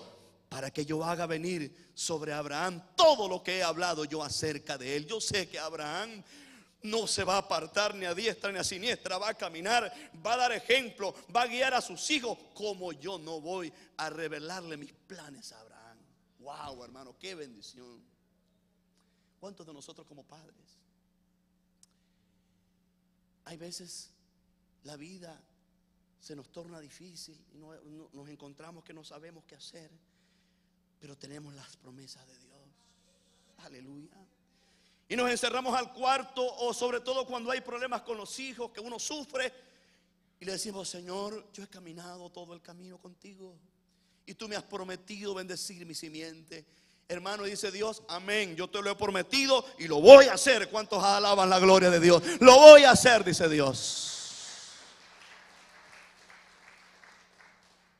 para que yo haga venir sobre Abraham todo lo que he hablado yo acerca de él. Yo sé que Abraham no se va a apartar ni a diestra ni a siniestra, va a caminar, va a dar ejemplo, va a guiar a sus hijos, como yo no voy a revelarle mis planes a Abraham. Wow, hermano, qué bendición. ¿Cuántos de nosotros como padres? Hay veces la vida se nos torna difícil y nos encontramos que no sabemos qué hacer, pero tenemos las promesas de Dios. Aleluya. Y nos encerramos al cuarto, o sobre todo cuando hay problemas con los hijos, que uno sufre, y le decimos: Señor, yo he caminado todo el camino contigo y tú me has prometido bendecir mi simiente. Hermano, dice Dios: amén, yo te lo he prometido y lo voy a hacer. ¿Cuántos alaban la gloria de Dios? Lo voy a hacer, dice Dios.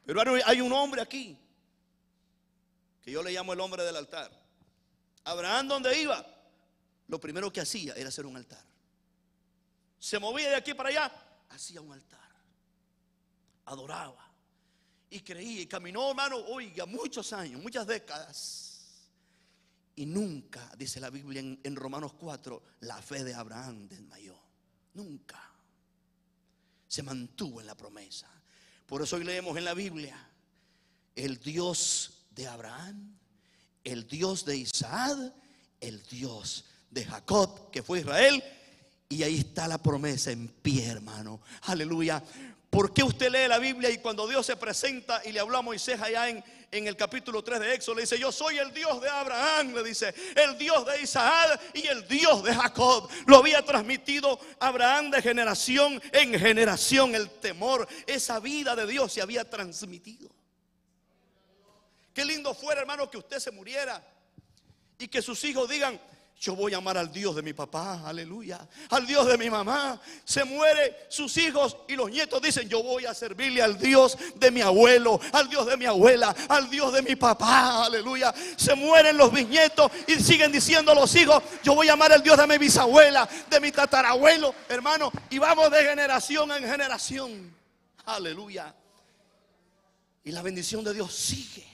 Pero hay un hombre aquí que yo le llamo el hombre del altar. Abraham, donde iba, lo primero que hacía era hacer un altar. Se movía de aquí para allá, hacía un altar, adoraba y creía y caminó, hermano, oiga, muchos años, muchas décadas, y nunca, dice la Biblia en Romanos 4, la fe de Abraham desmayó. Nunca se mantuvo en la promesa. Por eso hoy leemos en la Biblia: el Dios de Abraham, el Dios de Isaac, el Dios de Jacob, que fue Israel. Y ahí está la promesa en pie, hermano. Aleluya. ¿Por qué usted lee la Biblia y cuando Dios se presenta y le habló a Moisés allá en el capítulo 3 de Éxodo, le dice: yo soy el Dios de Abraham, le dice, el Dios de Isaac y el Dios de Jacob? Lo había transmitido Abraham de generación en generación. El temor, esa vida de Dios se había transmitido. Qué lindo fuera, hermano, que usted se muriera y que sus hijos digan: yo voy a amar al Dios de mi papá, aleluya, al Dios de mi mamá. Se mueren sus hijos y los nietos dicen, yo voy a servirle al Dios de mi abuelo, al Dios de mi abuela, al Dios de mi papá, aleluya. Se mueren los bisnietos y siguen diciendo los hijos, yo voy a amar al Dios de mi bisabuela, de mi tatarabuelo, hermano. Y vamos de generación en generación, aleluya. Y la bendición de Dios sigue.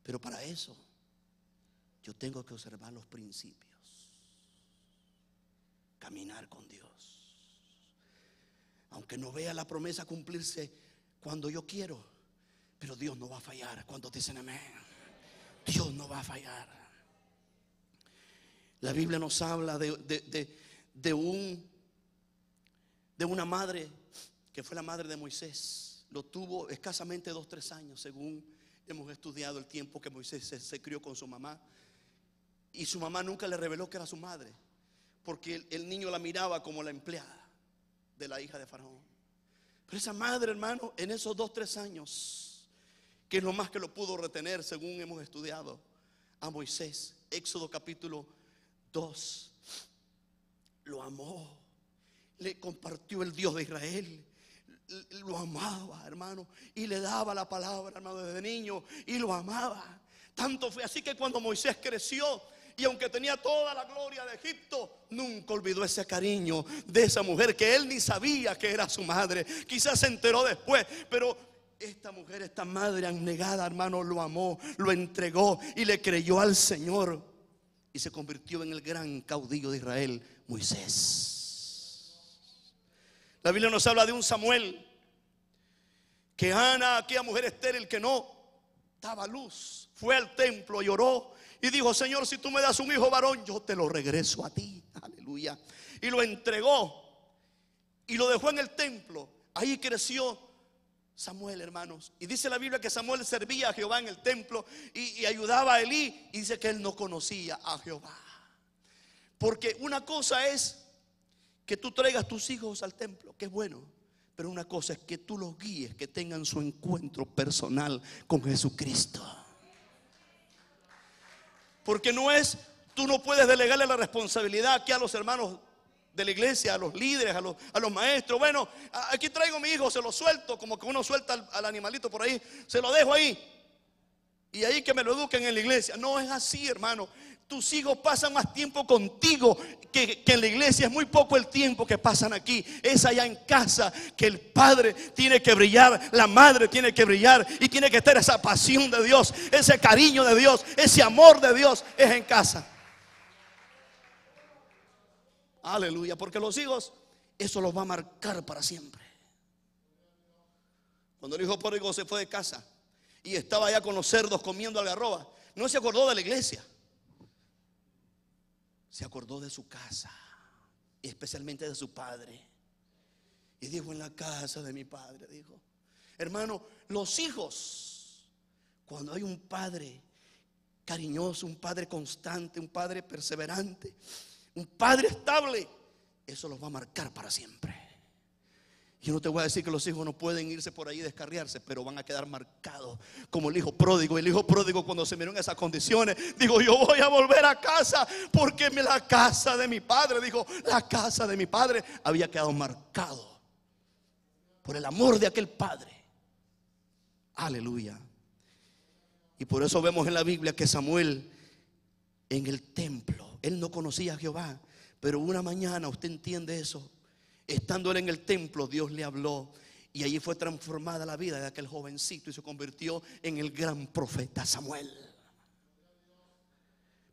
Pero para eso yo tengo que observar los principios, caminar con Dios. Aunque no vea la promesa cumplirse cuando yo quiero, pero Dios no va a fallar. ¿Cuántos dicen amén? Dios no va a fallar. La Biblia nos habla de una madre que fue la madre de Moisés. Lo tuvo escasamente 2-3 años, según hemos estudiado el tiempo que Moisés se crió con su mamá. Y su mamá nunca le reveló que era su madre, porque el niño la miraba como la empleada de la hija de Faraón. Pero esa madre, hermano, en esos 2-3 años, que es lo más que lo pudo retener, según hemos estudiado, a Moisés, Éxodo capítulo 2, lo amó, le compartió el Dios de Israel, lo amaba, hermano, y le daba la palabra, hermano, desde niño, y lo amaba. Tanto fue así que cuando Moisés creció, y aunque tenía toda la gloria de Egipto, nunca olvidó ese cariño de esa mujer que él ni sabía que era su madre. Quizás se enteró después, pero esta mujer, esta madre abnegada, hermano, lo amó, lo entregó y le creyó al Señor. Y se convirtió en el gran caudillo de Israel, Moisés. La Biblia nos habla de un Samuel, que Ana, aquella mujer estéril que no daba luz, fue al templo y oró y dijo, Señor, si tú me das un hijo varón, yo te lo regreso a ti, aleluya. Y lo entregó y lo dejó en el templo. Ahí creció Samuel, hermanos. Y dice la Biblia que Samuel servía a Jehová en el templo y ayudaba a Elí. Y dice que él no conocía a Jehová. Porque una cosa es que tú traigas tus hijos al templo, que es bueno. Pero una cosa es que tú los guíes, que tengan su encuentro personal con Jesucristo. Porque tú no puedes delegarle la responsabilidad aquí a los hermanos de la iglesia, a los líderes, a los maestros. Bueno, aquí traigo a mi hijo, se lo suelto, como que uno suelta al animalito por ahí, se lo dejo ahí, y ahí que me lo eduquen en la iglesia. No es así, hermano. Tus hijos pasan más tiempo contigo que en la iglesia. Es muy poco el tiempo que pasan aquí. Es allá en casa que el padre tiene que brillar, la madre tiene que brillar, y tiene que estar esa pasión de Dios, ese cariño de Dios, ese amor de Dios. Es en casa. Aleluya, porque los hijos, eso los va a marcar para siempre. Cuando el hijo pródigo se fue de casa y estaba allá con los cerdos comiendo algarroba, no se acordó de la iglesia, se acordó de su casa, especialmente de su padre. Y dijo, en la casa de mi padre, dijo. Hermano, los hijos, cuando hay un padre cariñoso, un padre constante, un padre perseverante, un padre estable, eso los va a marcar para siempre. Yo no te voy a decir que los hijos no pueden irse por ahí y descarriarse, pero van a quedar marcados como el hijo pródigo. El hijo pródigo, cuando se miró en esas condiciones, dijo, yo voy a volver a casa, porque la casa de mi padre, dijo, la casa de mi padre había quedado marcado por el amor de aquel padre. Aleluya. Y por eso vemos en la Biblia que Samuel, en el templo, él no conocía a Jehová, pero una mañana, usted entiende eso, estando él en el templo, Dios le habló, y allí fue transformada la vida de aquel jovencito y se convirtió en el gran profeta Samuel.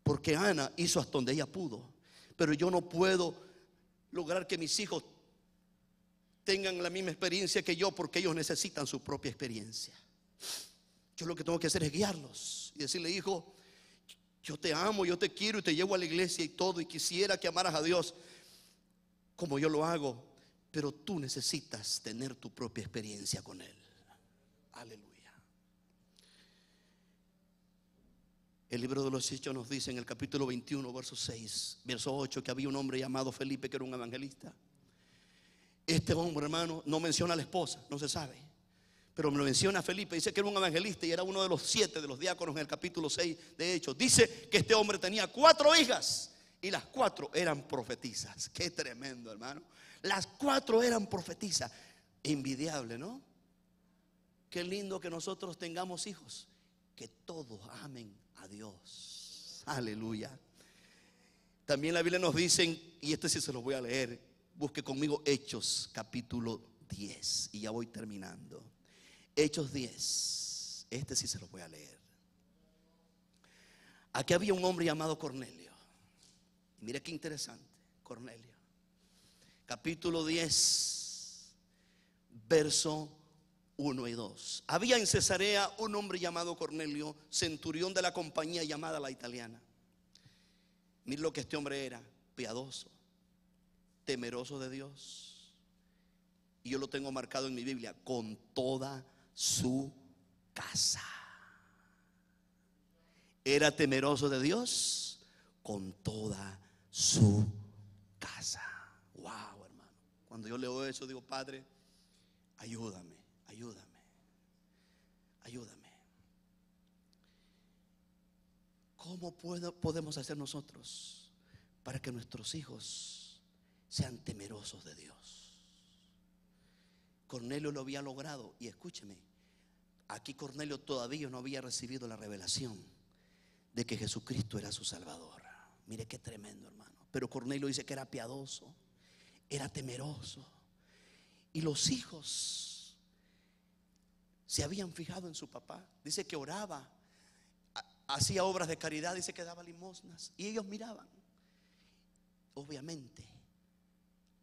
Porque Ana hizo hasta donde ella pudo, pero yo no puedo lograr que mis hijos tengan la misma experiencia que yo, porque ellos necesitan su propia experiencia. Yo lo que tengo que hacer es guiarlos y decirle, hijo, yo te amo, yo te quiero y te llevo a la iglesia y todo, y quisiera que amaras a Dios como yo lo hago, pero tú necesitas tener tu propia experiencia con Él. Aleluya. El libro de los Hechos nos dice en el capítulo 21, verso 6, verso 8, que había un hombre llamado Felipe, que era un evangelista. Este hombre, hermano, no menciona a la esposa, no se sabe, Pero me lo menciona Felipe, dice que era un evangelista y era uno de los 7 de los diáconos en el capítulo 6 de Hechos. Dice que este hombre tenía 4 hijas y las 4 eran profetisas. Qué tremendo, hermano. Las 4 eran profetisas. Envidiable, ¿no? Qué lindo que nosotros tengamos hijos que todos amen a Dios. Aleluya. También la Biblia nos dice, y este sí se los voy a leer, busque conmigo Hechos capítulo 10 y ya voy terminando. Hechos 10, este sí se los voy a leer. Aquí había un hombre llamado Cornelio. Mire qué interesante, Cornelio. Capítulo 10, verso 1 y 2. Había en Cesarea un hombre llamado Cornelio, centurión de la compañía llamada La Italiana. Mire lo que este hombre era: piadoso, temeroso de Dios. Y yo lo tengo marcado en mi Biblia: con toda su casa. Era temeroso de Dios con toda su casa. Wow, hermano. Cuando yo leo eso digo: Padre, ayúdame, ayúdame, ayúdame. ¿Cómo podemos hacer nosotros para que nuestros hijos sean temerosos de Dios? Cornelio lo había logrado. Y escúcheme, aquí Cornelio todavía no había recibido la revelación de que Jesucristo era su Salvador. Mire qué tremendo, hermano. Pero Cornelio dice que era piadoso, era temeroso. Y los hijos se habían fijado en su papá. Dice que oraba, hacía obras de caridad, dice que daba limosnas. Y ellos miraban. Obviamente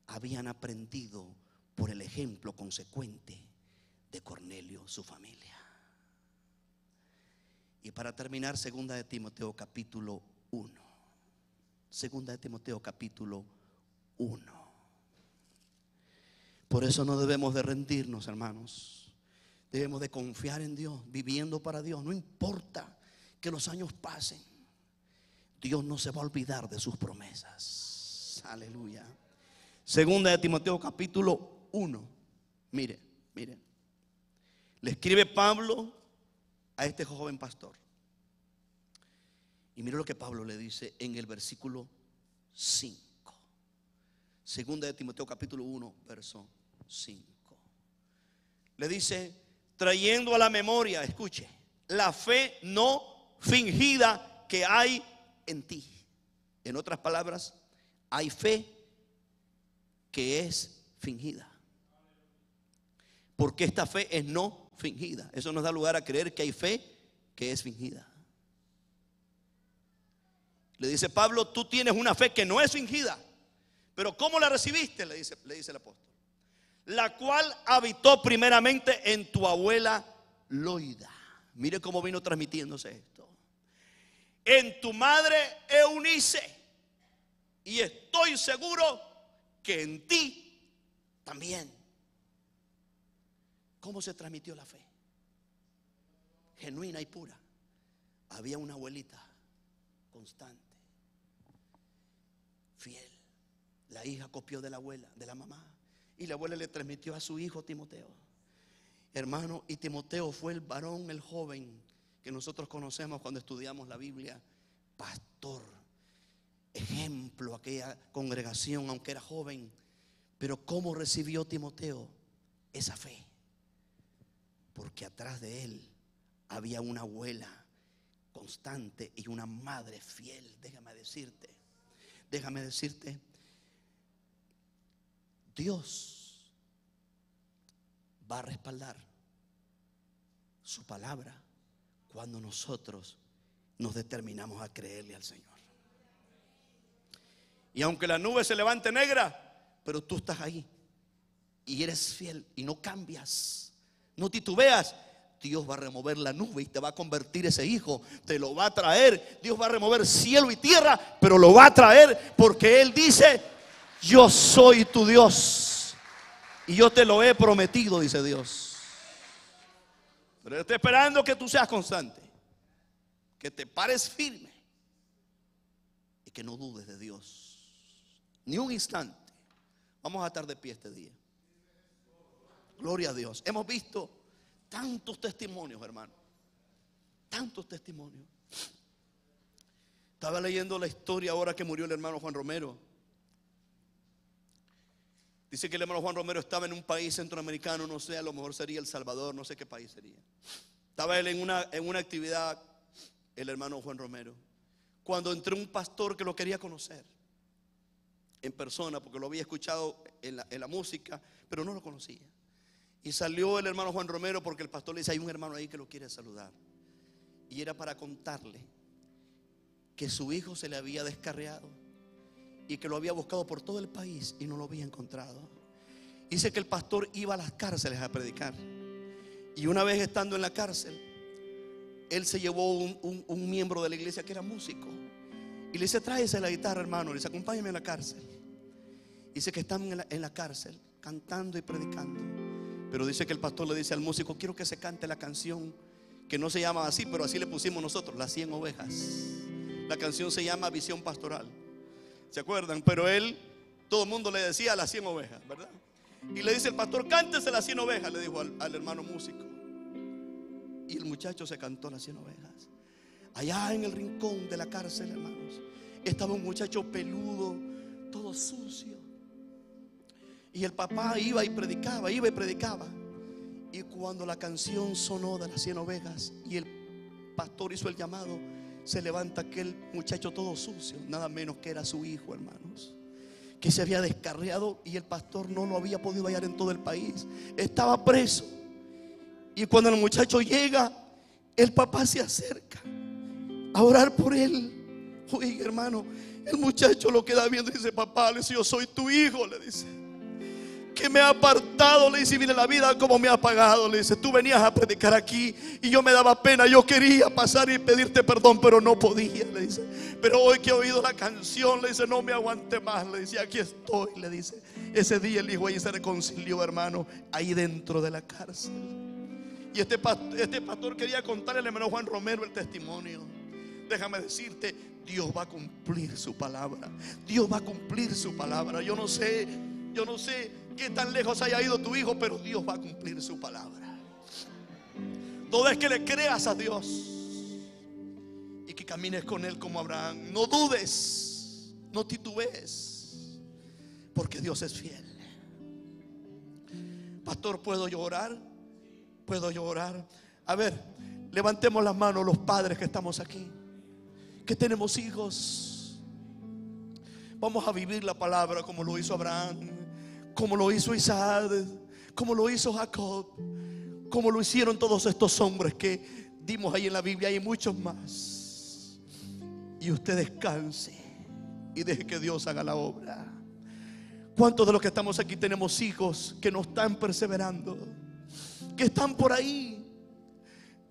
habían aprendido por el ejemplo consecuente de Cornelio, su familia. Y para terminar, segunda de Timoteo capítulo 1. Segunda de Timoteo capítulo 1. Por eso no debemos de rendirnos, hermanos. Debemos de confiar en Dios, viviendo para Dios. No importa que los años pasen, Dios no se va a olvidar de sus promesas. Aleluya. Segunda de Timoteo capítulo 1. Mire, mire. Le escribe Pablo a este joven pastor. Y mire lo que Pablo le dice en el versículo 5. Segunda de Timoteo capítulo 1, verso 5. Le dice: trayendo a la memoria, escuche, la fe no fingida que hay en ti. En otras palabras, hay fe que es fingida. Porque esta fe es no fingida. Eso nos da lugar a creer que hay fe que es fingida. Le dice Pablo: tú tienes una fe que no es fingida. Pero ¿cómo la recibiste? Le dice el apóstol. La cual habitó primeramente en tu abuela Loida. Mire cómo vino transmitiéndose esto. En tu madre Eunice. Y estoy seguro que en ti también. ¿Cómo se transmitió la fe? Genuina y pura. Había una abuelita constante, fiel. La hija copió de la abuela, de la mamá, y la abuela le transmitió a su hijo Timoteo. Hermano, y Timoteo fue el varón, el joven que nosotros conocemos cuando estudiamos la Biblia. Pastor, ejemplo, aquella congregación, aunque era joven. Pero ¿cómo recibió Timoteo esa fe? Porque atrás de él había una abuela constante y una madre fiel. Déjame decirte, Dios va a respaldar su palabra cuando nosotros nos determinamos a creerle al Señor. Y aunque la nube se levante negra, pero tú estás ahí y eres fiel y no cambias, no titubeas, Dios va a remover la nube y te va a convertir ese hijo, te lo va a traer. Dios va a remover cielo y tierra, pero lo va a traer porque Él dice: yo soy tu Dios y yo te lo he prometido, dice Dios. Pero Él está esperando que tú seas constante, que te pares firme y que no dudes de Dios ni un instante. Vamos a estar de pie este día. Gloria a Dios. Hemos visto Tantos testimonios, hermano. Tantos testimonios. Estaba leyendo la historia ahora que murió el hermano Juan Romero. Dice que el hermano Juan Romero estaba en un país centroamericano, no sé, a lo mejor sería El Salvador, no sé qué país sería. Estaba él en una actividad, el hermano Juan Romero, cuando entró un pastor que lo quería conocer en persona, porque lo había escuchado en la música, pero no lo conocía. Y salió el hermano Juan Romero porque el pastor le dice: hay un hermano ahí que lo quiere saludar. Y era para contarle que su hijo se le había descarriado y que lo había buscado por todo el país y no lo había encontrado. Dice que el pastor iba a las cárceles a predicar, y una vez estando en la cárcel, él se llevó un miembro de la iglesia que era músico, y le dice: tráese la guitarra, hermano. Le dice: acompáñame a la cárcel. Dice que están en la cárcel cantando y predicando, pero dice que el pastor le dice al músico: quiero que se cante la canción, que no se llama así, pero así le pusimos nosotros, Las 100 Ovejas. La canción se llama Visión Pastoral, ¿se acuerdan? Pero él, todo el mundo le decía Las 100 Ovejas, ¿verdad? Y le dice el pastor: cántese Las 100 Ovejas, le dijo al hermano músico. Y el muchacho se cantó Las 100 Ovejas. Allá en el rincón de la cárcel, hermanos, estaba un muchacho peludo, todo sucio. Y el papá iba y predicaba, iba y predicaba. Y cuando la canción sonó de Las 100 Ovejas y el pastor hizo el llamado, se levanta aquel muchacho todo sucio, nada menos que era su hijo, hermanos, que se había descarriado, y el pastor no lo había podido hallar en todo el país. Estaba preso. Y cuando el muchacho llega, el papá se acerca a orar por él. Oye, hermano, el muchacho lo queda viendo y dice: papá, le dice, yo soy tu hijo, le dice, que me ha apartado, le dice, mire la vida como me ha pagado, le dice, tú venías a predicar aquí y yo me daba pena, yo quería pasar y pedirte perdón, pero no podía, le dice, pero hoy que he oído la canción, le dice, no me aguante más, le dice, aquí estoy, le dice. Ese día el hijo ahí se reconcilió, hermano, ahí dentro de la cárcel. Y este pastor quería contarle al hermano Juan Romero el testimonio. Déjame decirte, Dios va a cumplir su palabra. Dios va a cumplir su palabra. Yo no sé qué tan lejos haya ido tu hijo, pero Dios va a cumplir su palabra. Todo es que le creas a Dios y que camines con Él como Abraham. No dudes, no titubees, porque Dios es fiel. Pastor, ¿puedo llorar? ¿Puedo llorar? A ver, levantemos las manos los padres que estamos aquí, que tenemos hijos. Vamos a vivir la palabra como lo hizo Abraham, como lo hizo Isaac, como lo hizo Jacob, como lo hicieron todos estos hombres que dimos ahí en la Biblia. Hay muchos más. Y usted descanse y deje que Dios haga la obra. ¿Cuántos de los que estamos aquí tenemos hijos que no están perseverando, que están por ahí?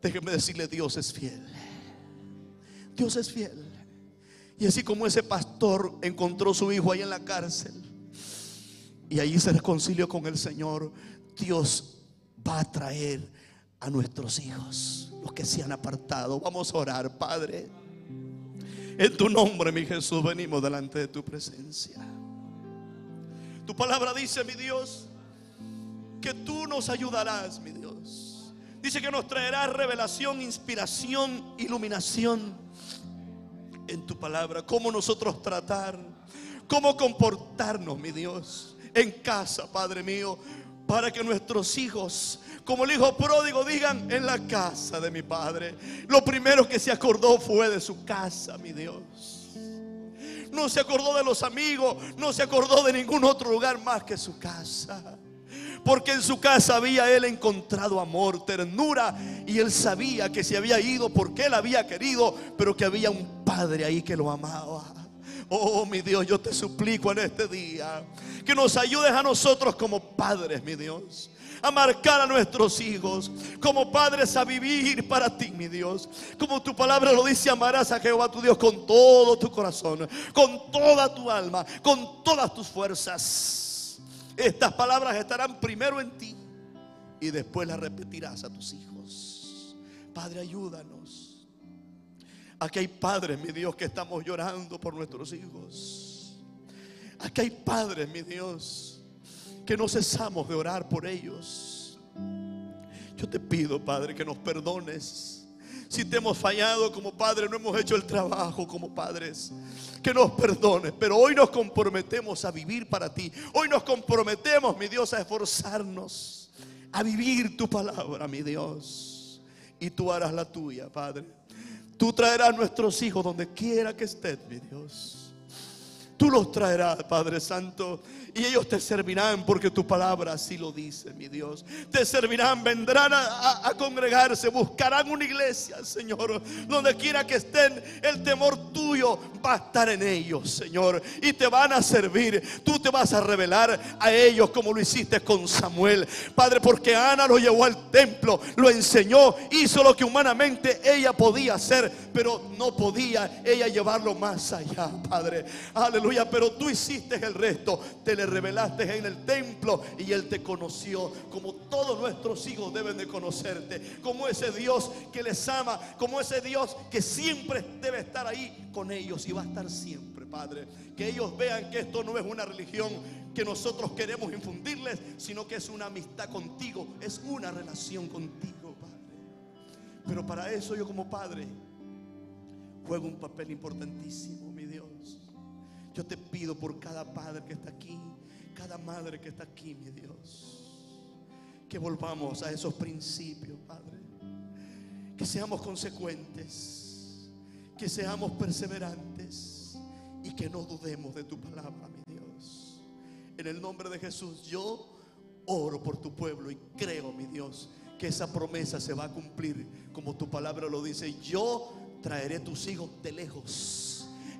Déjenme decirle, Dios es fiel. Dios es fiel. Y así como ese pastor encontró a su hijo ahí en la cárcel y allí se reconcilió con el Señor, Dios va a traer a nuestros hijos, los que se han apartado. Vamos a orar. Padre, en tu nombre, mi Jesús, venimos delante de tu presencia. Tu palabra dice, mi Dios, que tú nos ayudarás, mi Dios. Dice que nos traerás revelación, inspiración, iluminación en tu palabra. Cómo nosotros tratar, cómo comportarnos, mi Dios, en casa, Padre mío, para que nuestros hijos, como el hijo pródigo, digan, en la casa de mi padre. Lo primero que se acordó fue de su casa, mi Dios. No se acordó de los amigos, no se acordó de ningún otro lugar más que su casa. Porque en su casa había él encontrado amor, ternura, y él sabía que se había ido porque él había querido, pero que había un padre ahí que lo amaba. Oh, mi Dios, yo te suplico en este día que nos ayudes a nosotros como padres, mi Dios, a marcar a nuestros hijos como padres, a vivir para ti, mi Dios. Como tu palabra lo dice, amarás a Jehová tu Dios con todo tu corazón, con toda tu alma, con todas tus fuerzas. Estas palabras estarán primero en ti y después las repetirás a tus hijos. Padre, ayúdanos. Aquí hay padres, mi Dios, que estamos llorando por nuestros hijos. Aquí hay padres, mi Dios, que no cesamos de orar por ellos. Yo te pido, Padre, que nos perdones. Si te hemos fallado como padres, no hemos hecho el trabajo como padres, que nos perdones. Pero hoy nos comprometemos a vivir para ti. Hoy nos comprometemos, mi Dios, a esforzarnos, a vivir tu palabra, mi Dios. Y tú harás la tuya, Padre. Tú traerás a nuestros hijos donde quiera que estén, mi Dios. Tú los traerás, Padre Santo, y ellos te servirán porque tu palabra así lo dice, mi Dios. Te servirán, vendrán a congregarse, buscarán una iglesia, Señor. Donde quiera que estén, el temor tuyo va a estar en ellos, Señor. Y te van a servir. Tú te vas a revelar a ellos como lo hiciste con Samuel, Padre, porque Ana lo llevó al templo, lo enseñó, hizo lo que humanamente ella podía hacer, pero no podía ella llevarlo más allá, Padre. Aleluya, pero tú hiciste el resto. Te le revelaste en el templo y Él te conoció como todos nuestros hijos deben de conocerte, como ese Dios que les ama, como ese Dios que siempre debe estar ahí con ellos y va a estar siempre, Padre. Que ellos vean que esto no es una religión que nosotros queremos infundirles, sino que es una amistad contigo, es una relación contigo, Padre. Pero para eso yo como padre juego un papel importantísimo, mi Dios. Yo te pido por cada padre que está aquí, cada madre que está aquí, mi Dios, que volvamos a esos principios, Padre. Que seamos consecuentes, que seamos perseverantes y que no dudemos de tu palabra, mi Dios. En el nombre de Jesús yo oro por tu pueblo y creo, mi Dios, que esa promesa se va a cumplir como tu palabra lo dice. Yo traeré tus hijos de lejos.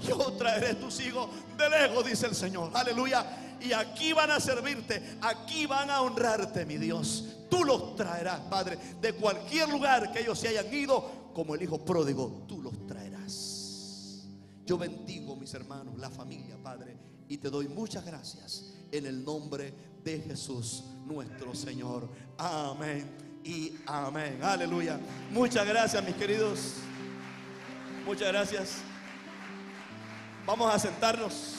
Yo traeré tus hijos de lejos, dice el Señor. Aleluya. Y aquí van a servirte, aquí van a honrarte, mi Dios. Tú los traerás, Padre, de cualquier lugar que ellos se hayan ido, como el hijo pródigo, tú los traerás. Yo bendigo, mis hermanos, la familia, Padre, y te doy muchas gracias en el nombre de Jesús, nuestro Señor. Amén y amén. Aleluya. Muchas gracias, mis queridos. Muchas gracias. Vamos a sentarnos.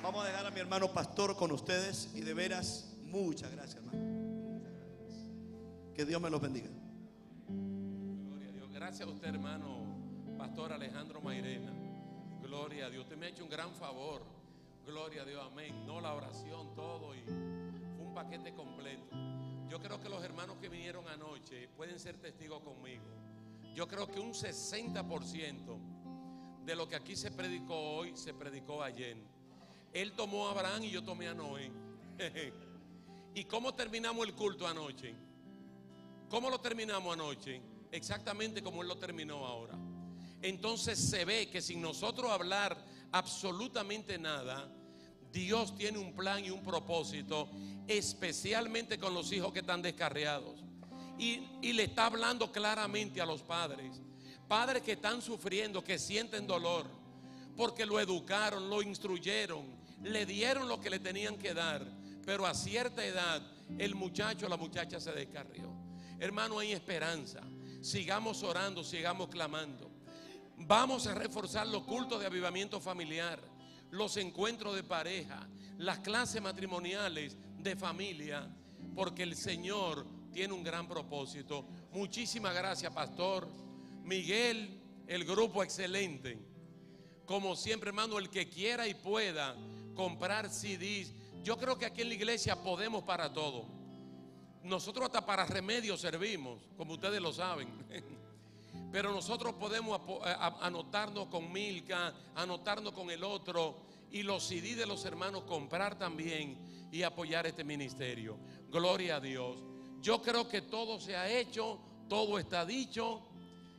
Vamos a dejar a mi hermano pastor con ustedes. Y de veras, muchas gracias, hermano. Muchas gracias. Que Dios me los bendiga. Gloria a Dios. Gracias a usted, hermano pastor Alejandro Mairena. Gloria a Dios. Usted me ha hecho un gran favor. Gloria a Dios, amén. No, la oración, todo. Y fue un paquete completo. Yo creo que los hermanos que vinieron anoche pueden ser testigos conmigo. Yo creo que un 60% de lo que aquí se predicó hoy, se predicó ayer. Él tomó a Abraham y yo tomé a Noé. ¿Y cómo terminamos el culto anoche? ¿Cómo lo terminamos anoche? Exactamente como él lo terminó ahora. Entonces se ve que sin nosotros hablar absolutamente nada, Dios tiene un plan y un propósito, especialmente con los hijos que están descarriados. Y le está hablando claramente a los padres. Padres que están sufriendo, que sienten dolor, porque lo educaron, lo instruyeron, le dieron lo que le tenían que dar, pero a cierta edad el muchacho o la muchacha se descarrió. Hermano, hay esperanza. Sigamos orando, sigamos clamando. Vamos a reforzar los cultos de avivamiento familiar, los encuentros de pareja, las clases matrimoniales de familia, porque el Señor tiene un gran propósito. Muchísimas gracias, pastor Miguel, el grupo excelente. Como siempre, hermano, el que quiera y pueda comprar CDs. Yo creo que aquí en la iglesia podemos para todo. Nosotros hasta para remedios servimos, como ustedes lo saben. Pero nosotros podemos anotarnos con Milka, anotarnos con el otro, y los CD de los hermanos comprar también y apoyar este ministerio. Gloria a Dios. Yo creo que todo se ha hecho, todo está dicho,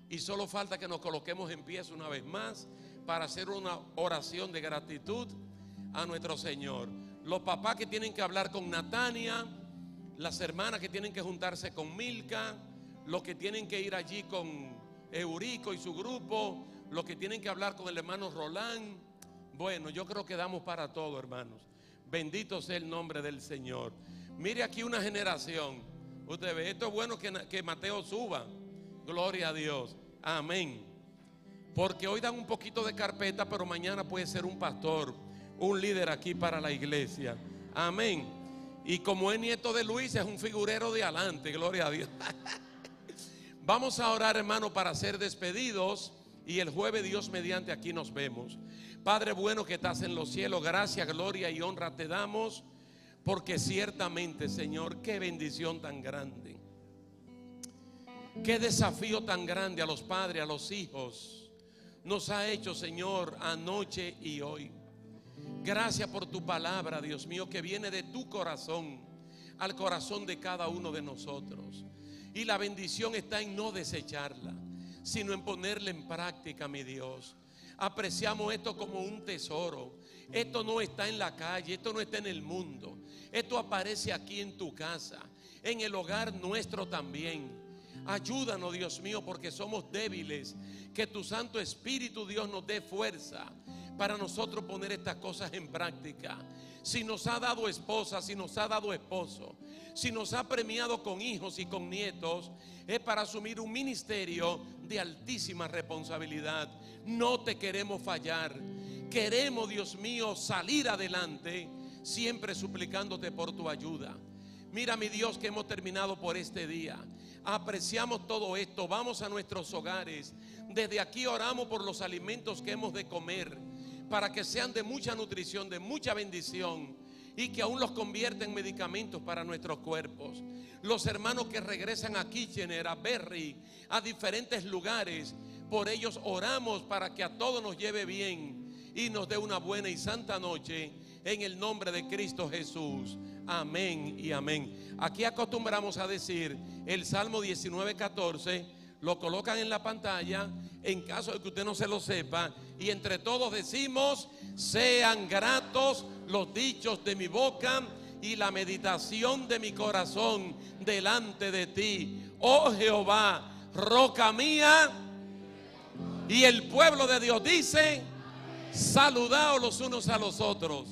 y solo falta que nos coloquemos en pie una vez más para hacer una oración de gratitud a nuestro Señor. Los papás que tienen que hablar con Natania, las hermanas que tienen que juntarse con Milka, los que tienen que ir allí con Eurico y su grupo, los que tienen que hablar con el hermano Roland. Bueno, yo creo que damos para todo, hermanos. Bendito sea el nombre del Señor. Mire aquí una generación. Usted ve, esto es bueno que Mateo suba. Gloria a Dios. Amén. Porque hoy dan un poquito de carpeta, pero mañana puede ser un pastor, un líder aquí para la iglesia. Amén. Y como es nieto de Luis, es un figurero de adelante, gloria a Dios. Vamos a orar, hermano, para ser despedidos. Y el jueves, Dios mediante, aquí nos vemos. Padre bueno que estás en los cielos, gracias, gloria y honra te damos. Porque ciertamente, Señor, qué bendición tan grande. Qué desafío tan grande a los padres, a los hijos nos ha hecho, Señor, anoche y hoy. Gracias por tu palabra, Dios mío, que viene de tu corazón al corazón de cada uno de nosotros. Y la bendición está en no desecharla, sino en ponerla en práctica, mi Dios. Apreciamos esto como un tesoro. Esto no está en la calle, esto no está en el mundo. Esto aparece aquí en tu casa, en el hogar nuestro también. Ayúdanos, Dios mío, porque somos débiles. Que tu Santo Espíritu, Dios, nos dé fuerza para nosotros poner estas cosas en práctica. Si nos ha dado esposa, si nos ha dado esposo, si nos ha premiado con hijos y con nietos, es para asumir un ministerio de altísima responsabilidad. No te queremos fallar. Queremos, Dios mío, salir adelante, siempre suplicándote por tu ayuda. Mira, mi Dios, que hemos terminado por este día. Apreciamos todo esto. Vamos a nuestros hogares. Desde aquí oramos por los alimentos que hemos de comer, para que sean de mucha nutrición, de mucha bendición, y que aún los convierta en medicamentos para nuestros cuerpos. Los hermanos que regresan a Kitchener, a Berry, a diferentes lugares, por ellos oramos para que a todos nos lleve bien y nos dé una buena y santa noche, en el nombre de Cristo Jesús. Amén y amén. Aquí acostumbramos a decir el Salmo 19:14. Lo colocan en la pantalla en caso de que usted no se lo sepa. Y entre todos decimos: sean gratos los dichos de mi boca y la meditación de mi corazón delante de ti, oh Jehová, roca mía. Y el pueblo de Dios dice: saludaos los unos a los otros.